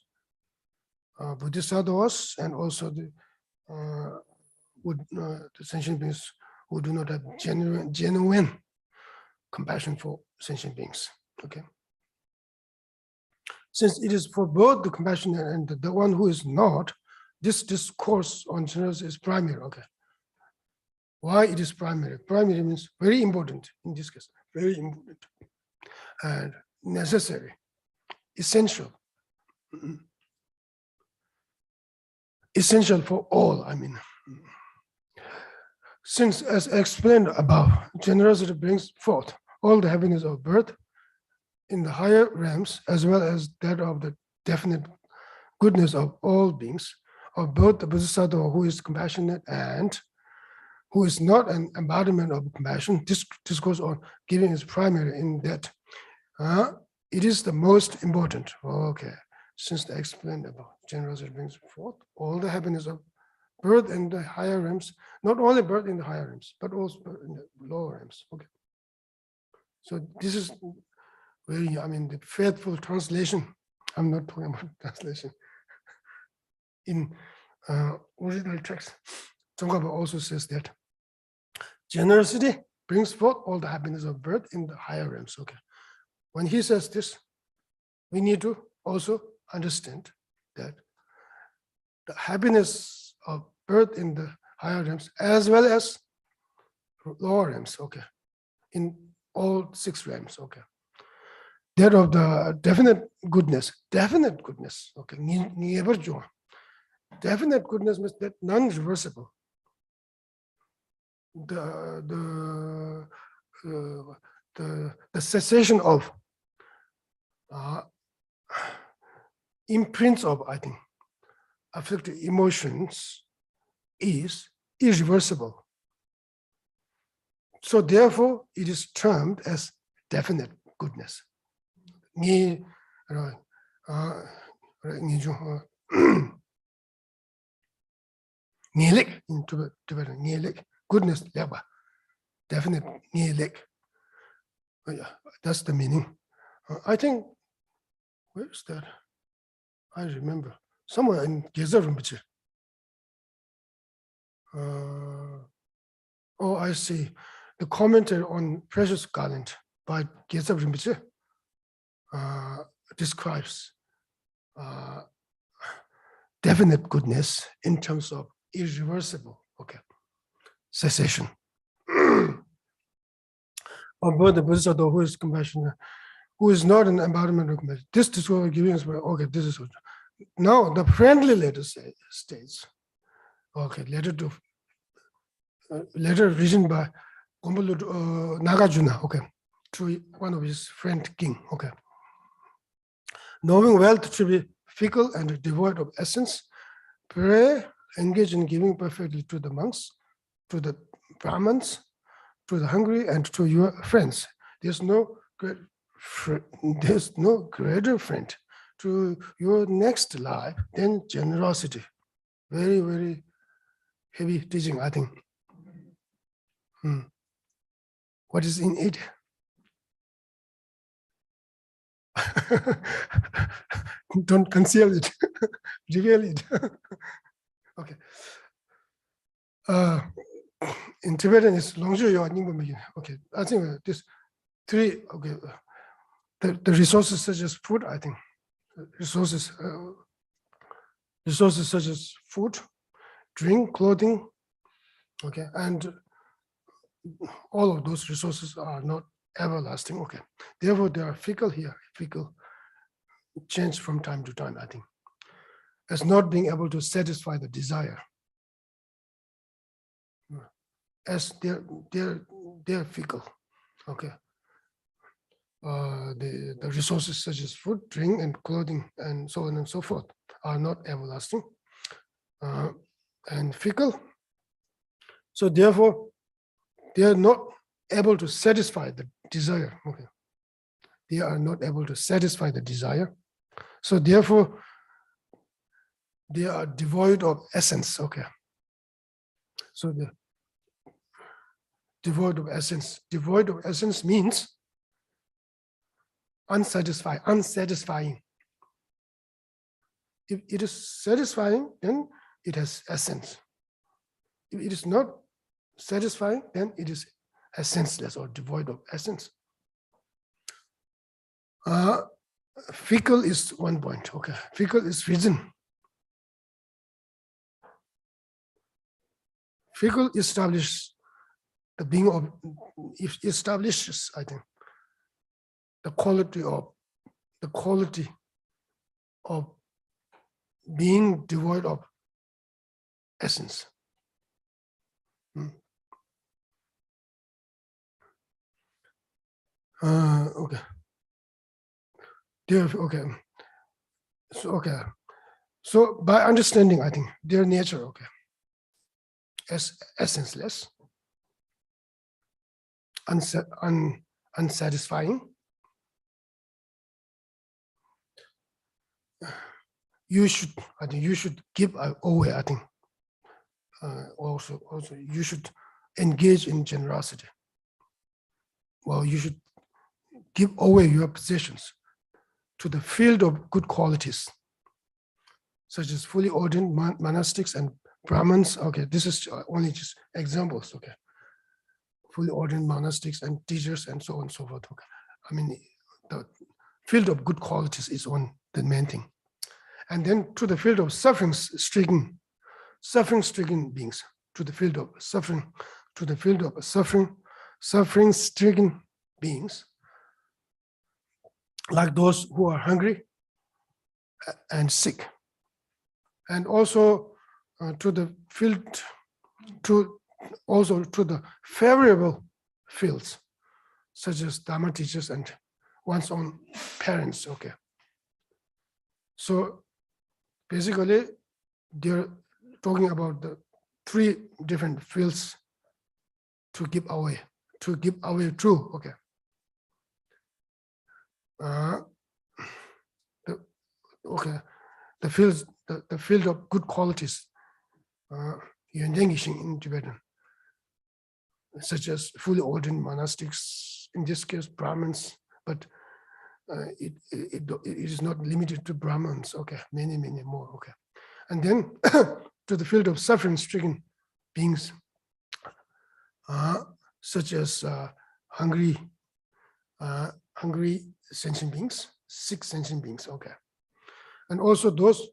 bodhisattvas and also the sentient beings who do not have genuine compassion for sentient beings. Okay. Since it is for both the compassionate and the one who is not, this discourse on generosity is primary. Okay. Why it is primary? Primary means very important in this case, very important and necessary, essential. Essential for all, I mean. Since, as explained above, generosity brings forth all the happiness of birth in the higher realms, as well as that of the definite goodness of all beings, of both the bodhisattva who is compassionate and who is not an embodiment of compassion. This discourse on giving is primary in that it is the most important. Okay, since I explained about generosity brings forth all the happiness of birth in the higher realms, not only birth in the higher realms, but also in the lower realms. Okay. So this is very, I mean, the faithful translation. I'm not talking about translation. In original text, Tsongkhapa also says that generosity brings forth all the happiness of birth in the higher realms. Okay. When he says this, we need to also understand that the happiness of birth in the higher realms as well as lower realms, okay, in all 6 realms, okay. That of the definite goodness, okay, definite goodness means that non-reversible. The cessation of imprints of, I think, afflictive emotions is irreversible. So therefore, it is termed as definite goodness. Goodness, definite, that's the meaning. I think, where is that? I remember somewhere in Geza Rinpoche. Oh, I see. The commentary on Precious Garland by Geza Rinpoche describes definite goodness in terms of irreversible, okay, cessation. About the Bodhisattva who is compassionate, who is not an embodiment of compassion. This is what we're giving us. Okay, this is what. Now the friendly letter states, okay, letter written by Nagarjuna, okay, to one of his friend king, okay. Knowing wealth to be fickle and devoid of essence, pray, engage in giving perfectly to the monks, to the Brahmins, to the hungry, and to your friends. There's no greater friend to your next life than generosity. Very, very heavy teaching, I think. What is in it? Don't conceal it, reveal it. Okay. In Tibetan, it's okay. I think this 3, okay. The resources such as food, I think. Resources such as food, drink, clothing, okay, and all of those resources are not everlasting, okay. Therefore, they are fickle here, change from time to time, I think, as not being able to satisfy the desire. As they're fickle, okay. The resources such as food, drink, and clothing, and so on and so forth, are not everlasting and fickle. So therefore, they are not able to satisfy the desire. Okay. They are not able to satisfy the desire. So therefore, they are devoid of essence. Okay. So the devoid of essence. Devoid of essence means unsatisfying. If it is satisfying, then it has essence. If it is not satisfying, then it is essenceless or devoid of essence. Fickle is one point. Okay, fickle is reason. Fickle establishes the being of, establishes, I think, the quality of being devoid of essence. Okay. Okay. So okay. So by understanding, I think their nature, okay, as essenceless, unsatisfying. You should give away. I think also you should engage in generosity. Well, you should give away your possessions to the field of good qualities, such as fully ordained monastics and Brahmins. Okay, this is only just examples. Okay, fully ordained monastics and teachers and so on and so forth. Okay, I mean the field of good qualities is the main thing, and then to the field of suffering-stricken beings, to the field of suffering-stricken beings, like those who are hungry and sick, and also to the favorable fields, such as Dharma teachers and one's own parents. Okay. So basically, they're talking about the three different fields to give away to. Okay. The field of good qualities, in Tibetan, such as fully ordained monastics, in this case Brahmins, but it is not limited to Brahmins. Okay, many more. Okay, and then to the field of suffering-stricken beings, such as hungry sentient beings, sick sentient beings. Okay, and also those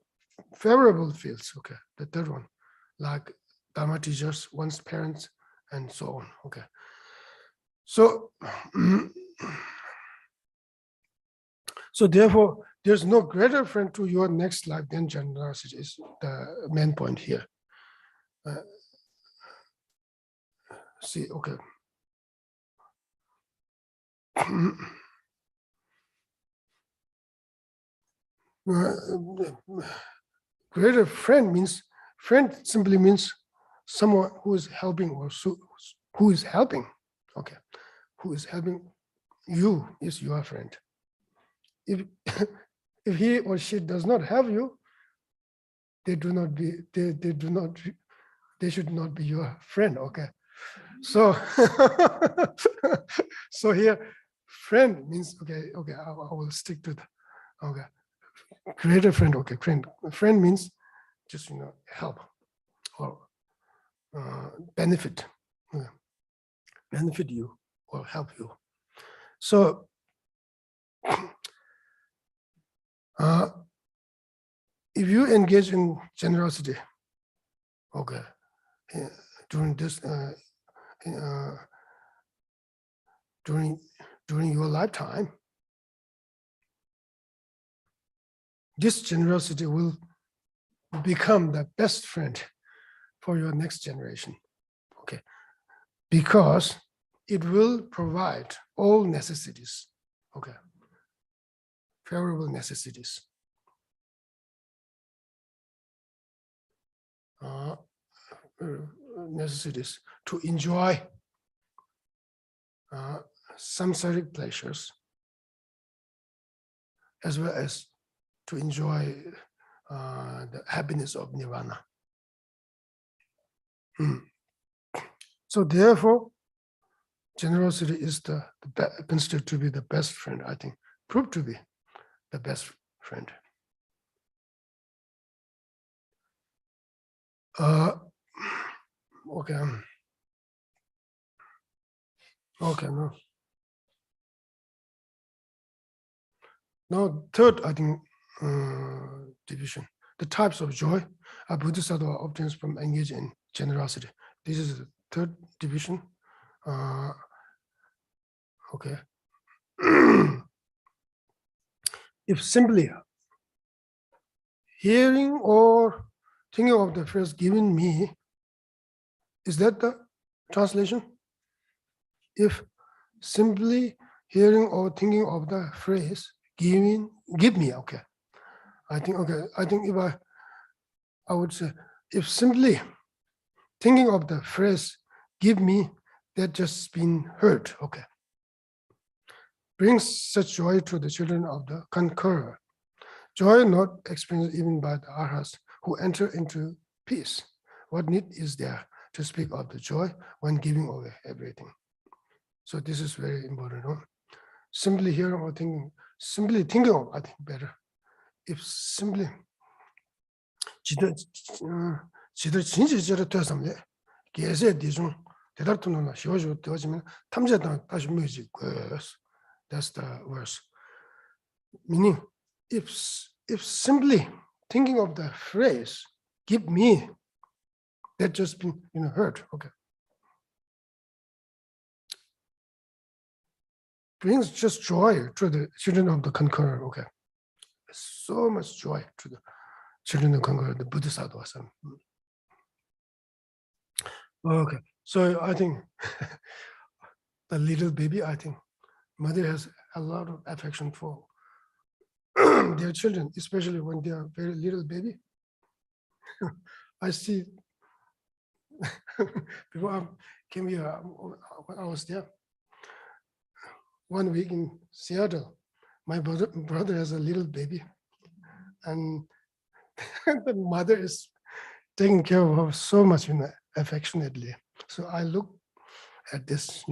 favorable fields. Okay, the third one, like Dharma teachers, one's parents, and so on. Okay, so so therefore, there's no greater friend to your next life than generosity is the main point here. See, okay. Greater friend simply means someone who is helping or who is helping. Okay, who is helping you is your friend. If he or she does not have you, they should not be your friend. Okay, so so here friend means okay, I will stick to the okay. Greater friend, okay, friend means just help or benefit you or help you. So if you engage in generosity, okay, during this during your lifetime, this generosity will become the best friend for your next generation. Okay, because it will provide all necessities. Okay, favorable necessities. Necessities to enjoy samsaric pleasures, as well as to enjoy the happiness of nirvana. So therefore, generosity is considered to be the best friend, I think, proved to be the best friend. Okay. Okay, no. Now, third, I think, division. The types of joy a Bodhisattva obtains from engaging in generosity. This is the third division. Okay. If simply hearing or thinking of the phrase given me, is that the translation? If simply hearing or thinking of the phrase give me, okay. I think if I would say, if simply thinking of the phrase give me, that just been heard, okay, brings such joy to the children of the conqueror. Joy not experienced even by the arhats who enter into peace. What need is there to speak of the joy when giving away everything? So this is very important. No? Simply hearing or thinking, simply thinking of, I think better. If simply 지들 진실대로 되었으면 계세 대중 대답도는 쉬워져 되어지면 탐제다 다시 뮤직. That's the verse. Meaning, if simply thinking of the phrase "give me," that just been heard. Okay, brings just joy to the children of the conqueror. Okay, so much joy to the children of the conqueror, the Bodhisattvas. Okay, so I think the little baby, I think mother has a lot of affection for their children, especially when they are very little baby. I see before I came here, when I was there, 1 week in Seattle, my brother has a little baby, and the mother is taking care of her so much, affectionately. So I look at this,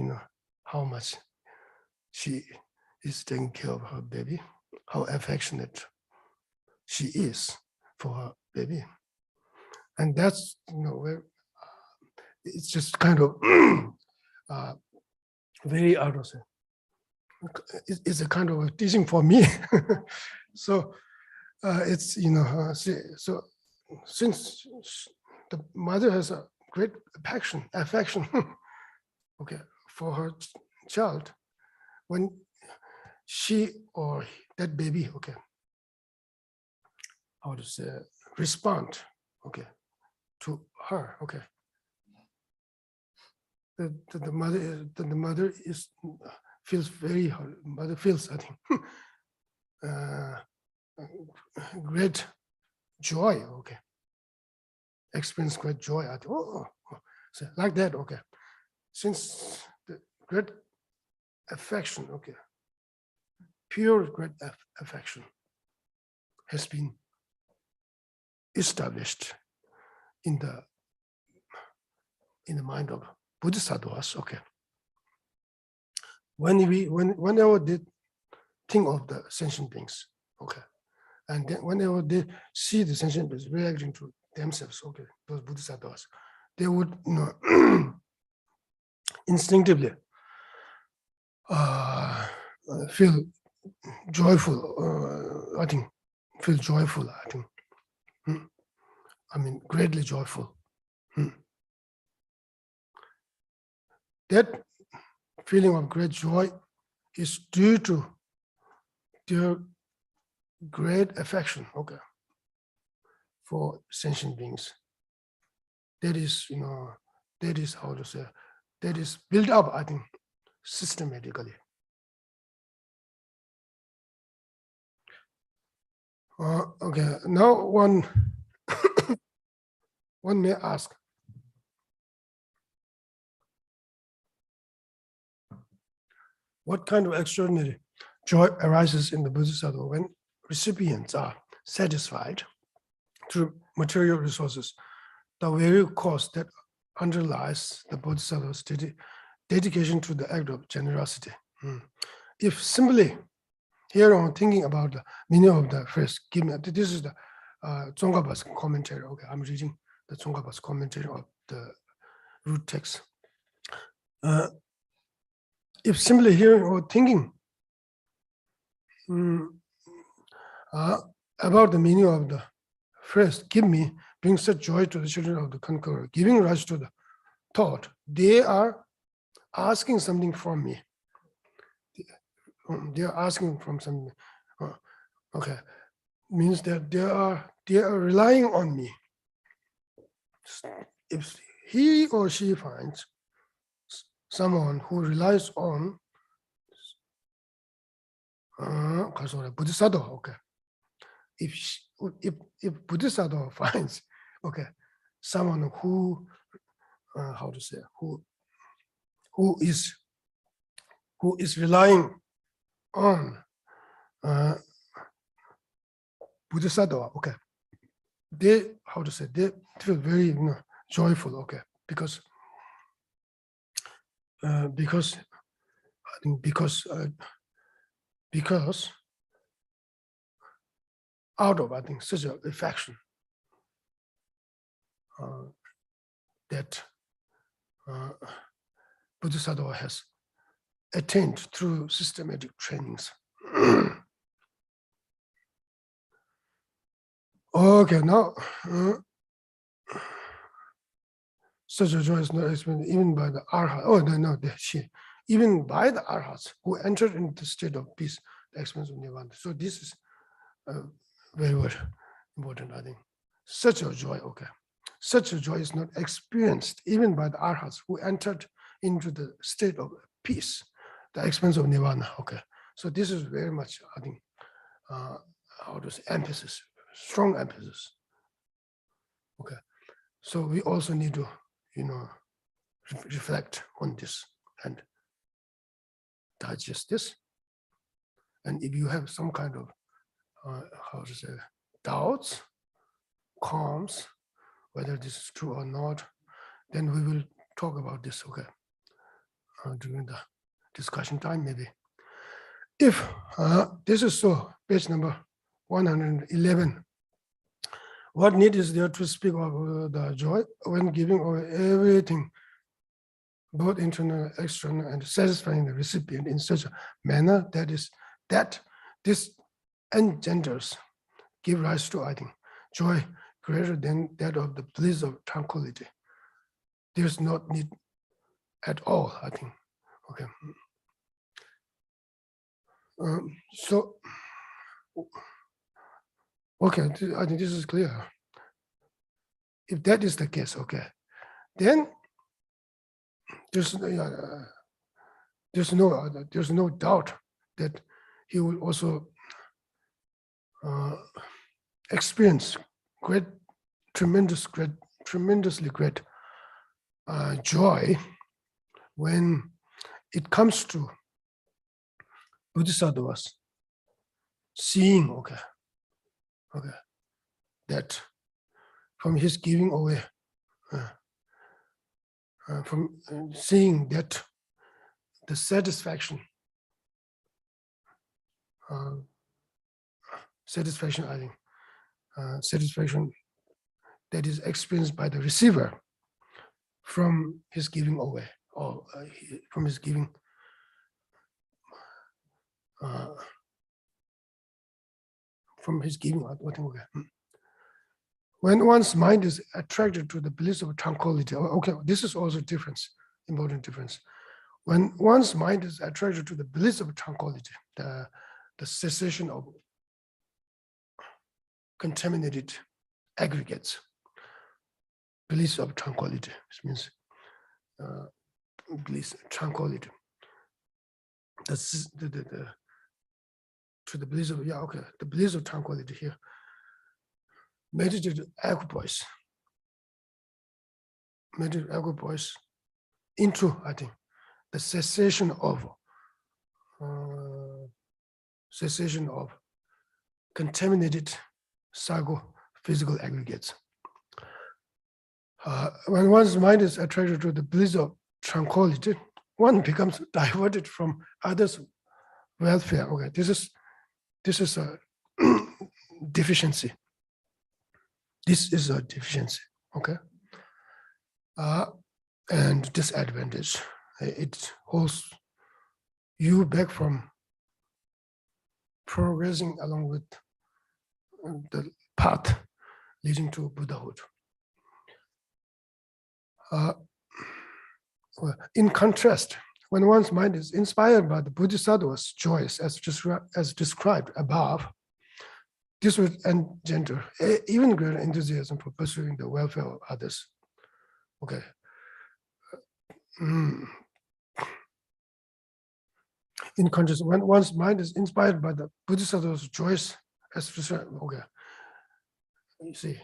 how much she is taking care of her baby, how affectionate she is for her baby. And that's, where it's just kind of very, I don't say, it's a kind of a teaching for me. So it's, so since the mother has a great affection, okay, for her child, when she or that baby, okay, how to say, respond, okay, to her, okay, the mother feels very, mother feels, I think, great joy, okay, experience great joy. I think, so like that, okay, since the great affection, okay, pure great affection has been established in the mind of Bodhisattvas, okay. Whenever they think of the sentient beings, okay, and then whenever they see the sentient beings reacting to themselves, okay, those Bodhisattvas, they would, instinctively feel joyful. I think feel joyful. I think, I mean, greatly joyful. That feeling of great joy is due to their great affection, okay, for sentient beings. That is, that is how to say, that is built up, I think, systematically. Okay, now one may ask, What kind of extraordinary joy arises in the Bodhisattva when recipients are satisfied through material resources, the very cause that underlies the Bodhisattva's dedication to the act of generosity. If simply here on thinking about the meaning of the phrase, give me, this is the Tsongkhapa's commentary. Okay, I'm reading the Tsongkhapa's commentary of the root text. If simply hearing or thinking about the meaning of the phrase, give me, brings such joy to the children of the conqueror, giving rise to the thought, they are asking something from me. They are asking from something. Okay, means that they are relying on me. If he or she finds someone who relies on Bodhisattva, okay. If Bodhisattva finds, okay, someone who who is relying on Bodhisattva, okay, they feel very joyful, okay, because I think because out of such a affection that Bodhisattva has attained through systematic trainings. Okay, now such a joy is not experienced even by the arhat. Oh no, even by the arhats who entered into the state of peace, the experience of nirvana. So this is very, very important, I think. Such a joy, okay. Such a joy is not experienced even by the arhats who entered into the state of peace, the experience of nirvana, okay. So this is very much, I think, emphasis, strong emphasis. Okay. So we also need to, reflect on this and digest this. And if you have some kind of, doubts, qualms, whether this is true or not, then we will talk about this, okay, during the discussion time maybe. If this is so, page number 111, what need is there to speak of the joy when giving away everything, both internal, external, and satisfying the recipient in such a manner that this engenders, give rise to, I think, joy greater than that of the bliss of tranquility. There's no need at all, I think. Okay. So, okay, I think this is clear. If that is the case, okay, then there's no doubt that he will also experience tremendously great joy when it comes to Bodhisattvas seeing, okay, that from his giving away, from seeing that the satisfaction, I think, satisfaction that is experienced by the receiver from his giving away, or from his giving, okay. When one's mind is attracted to the bliss of tranquility, okay, this is also important difference. When one's mind is attracted to the bliss of tranquility, the cessation of contaminated aggregates, bliss of tranquility, which means bliss, tranquility. That's to the bliss of, the bliss of tranquility here. Meditative equipoise into, I think, the cessation of cessation of contaminated psychophysical aggregates. When one's mind is attracted to the bliss of tranquility, one becomes diverted from others' welfare. Okay, this is a deficiency. This is a deficiency. Okay, and disadvantage. It holds you back from progressing along with the path leading to Buddhahood. In contrast, when one's mind is inspired by the Bodhisattva's joys as described above, this would engender even greater enthusiasm for pursuing the welfare of others. Okay. In contrast, when one's mind is inspired by the Bodhisattva's joys as described, okay, you see,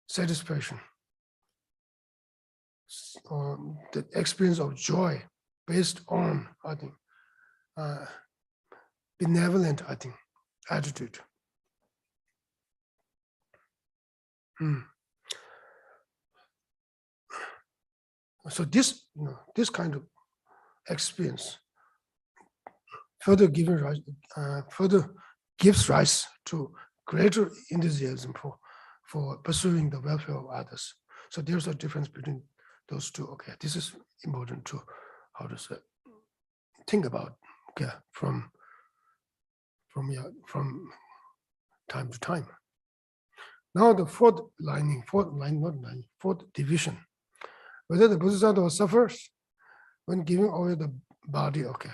satisfaction, the experience of joy based on, I think, benevolent, I think, attitude. So this, this kind of experience further gives rise to greater enthusiasm for pursuing the welfare of others. So there's a difference between those two. Okay, this is important to how to say, think about. Okay, from time to time. Now the fourth division. Whether the Bodhisattva suffers when giving away the body. Okay.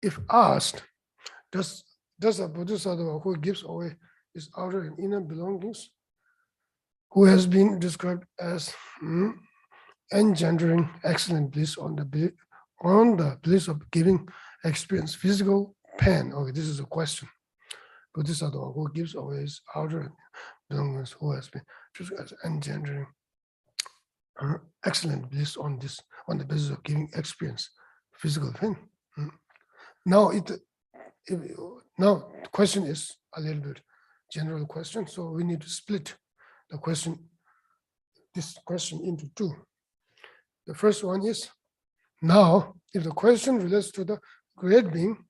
If asked, does a Bodhisattva who gives away his outer and inner belongings, who has been described as engendering excellent bliss on the bliss of giving, experience physical pain? Okay, this is a question. Bodhisattva who gives away his outer belongings, who has been described as engendering excellent bliss on the basis of giving, experience physical pain. Now the question is a little bit general question, so we need to split this question into two. The first one is, now if the question relates to the great being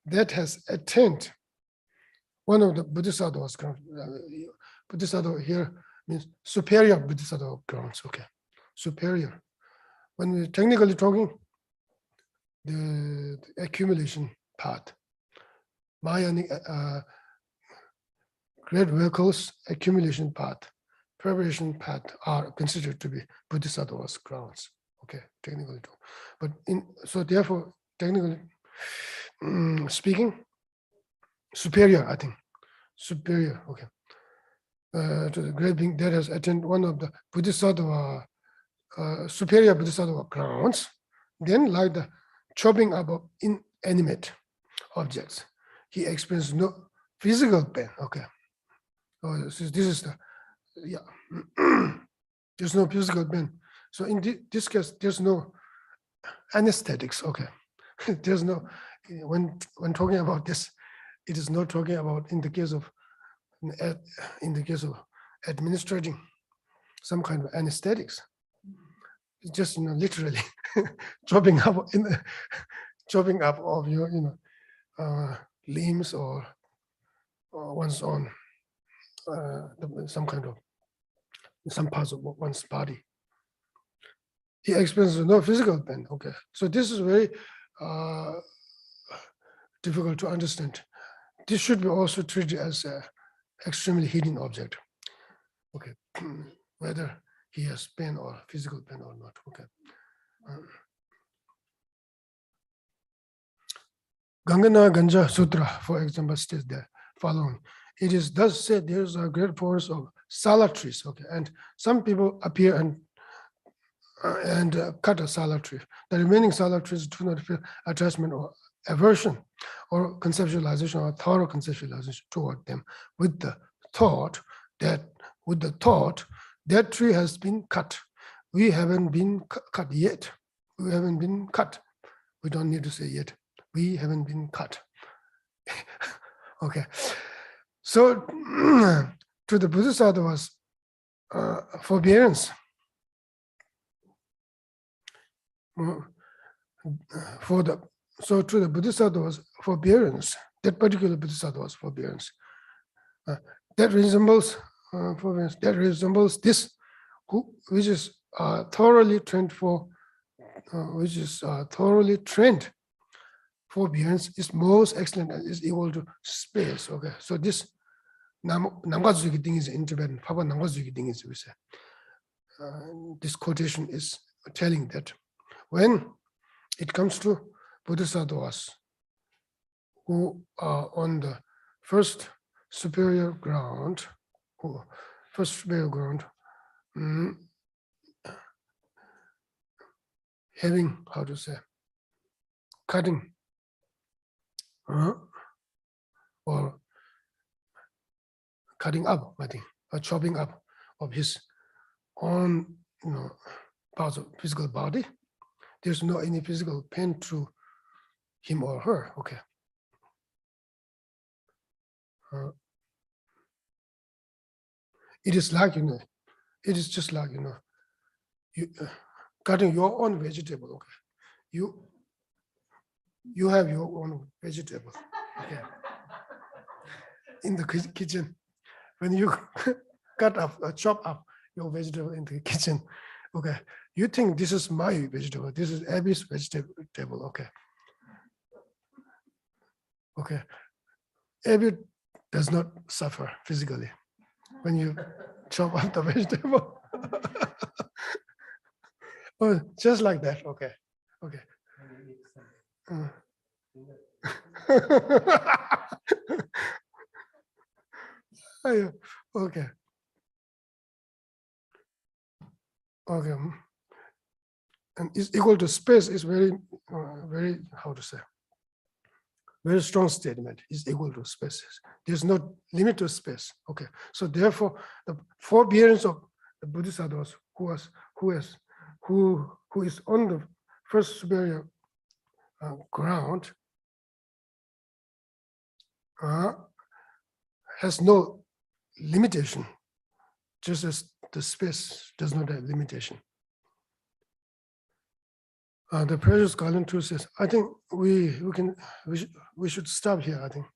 that has attained one of the Bodhisattvas, Bodhisattva here means superior Bodhisattva grounds. Okay, superior. When we're technically talking, the accumulation part, Mahayanic great vehicles, accumulation part, preparation part are considered to be Bodhisattva's grounds. Okay, technically too. But so therefore, technically speaking, superior, I think, superior. Okay, to the great being that has attained one of the Bodhisattva superior Bodhisattva grounds, then like the chopping up of inanimate objects, he experienced no physical pain. Okay, so this is the there's no physical pain. So in this case, there's no anesthetics. Okay, there's no when talking about this, it is not talking about in the case of administering some kind of anesthetics. It's just literally chopping up of your limbs or one's own some parts of one's body. He experiences no physical pain. Okay, so this is very difficult to understand. This should be also treated as an extremely hidden object. Okay, whether he has pain or physical pain or not. Okay. Gangana Ganja Sutra, for example, states the following. It is thus said there is a great force of sala trees. Okay, and some people appear and cut a sala tree. The remaining sala trees do not feel attachment or aversion or conceptualization or thorough conceptualization toward them with the thought that tree has been cut. We haven't been cut yet. We haven't been cut. We don't need to say yet. We haven't been cut. Okay. So to the Bodhisattvas, forbearance. So to the Bodhisattvas, forbearance, that particular Bodhisattva's forbearance, that resembles forbearance, that resembles this, which is thoroughly trained for, thoroughly trained forbearance is most excellent and is equal to space. Okay, so this namgazuki thing is in Tibetan. Papa namgazuki thing is we say. This quotation is telling that when it comes to Bodhisattvas who are on the first superior ground, having, how to say, cutting or cutting up, I think, or chopping up of his own, parts of physical body. There's no any physical pain to him or her. Okay. It is like, it is just like, you cutting your own vegetable. Okay. You have your own vegetable. Okay. In the kitchen, when you cut up or chop up your vegetable in the kitchen, okay, you think this is my vegetable, this is Abbey's vegetable, okay. Okay, Abbey does not suffer physically when you chop up the vegetable. Oh, just like that, okay, okay. Okay. Okay. And is equal to space is very, very, how to say, very strong statement. Is equal to spaces. There's no limit to space. Okay. So therefore, the forbearance of the Bodhisattvas who is on the first superior ground has no limitation, just as the space does not have limitation. The precious garland truth says, I think we should stop here. I think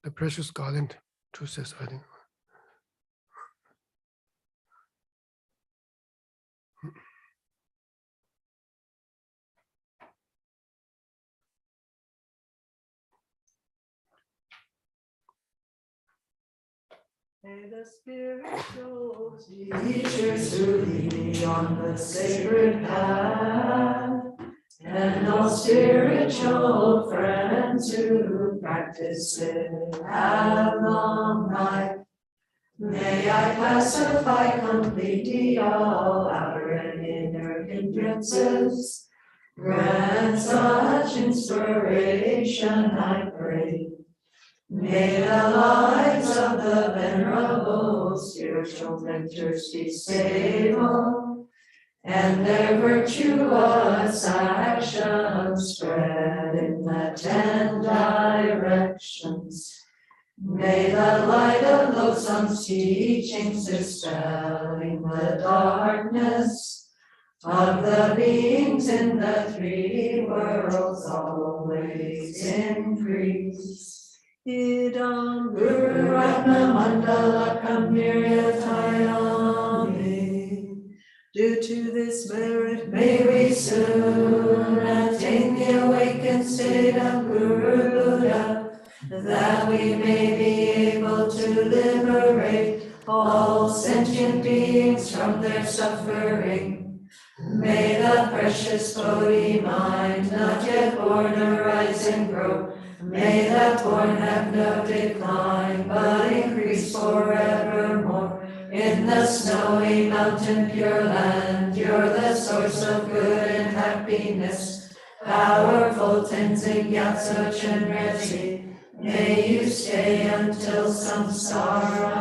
the precious garland truth says, I think. May the spiritual teachers who lead me on the sacred path, and all spiritual friends who practice it have long life. May I pacify completely all outer and inner hindrances. Grant such inspiration, I pray. May the lives of the venerable spiritual mentors be stable, and their virtuous actions spread in the 10 directions. May the light of wholesome teachings dispelling the darkness of the beings in the 3 worlds always increase. Idam Guru Ratna Mandalakam Niryatayami. Due to this merit, may we soon attain the awakened state of Guru Buddha, that we may be able to liberate all sentient beings from their suffering. May the precious Bodhi mind, not yet born, arise and grow. May that born have no decline, but increase forevermore. In the snowy mountain pure land, you're the source of good and happiness. Powerful Tenzin Gyatso Chenrezig, may you stay until samsara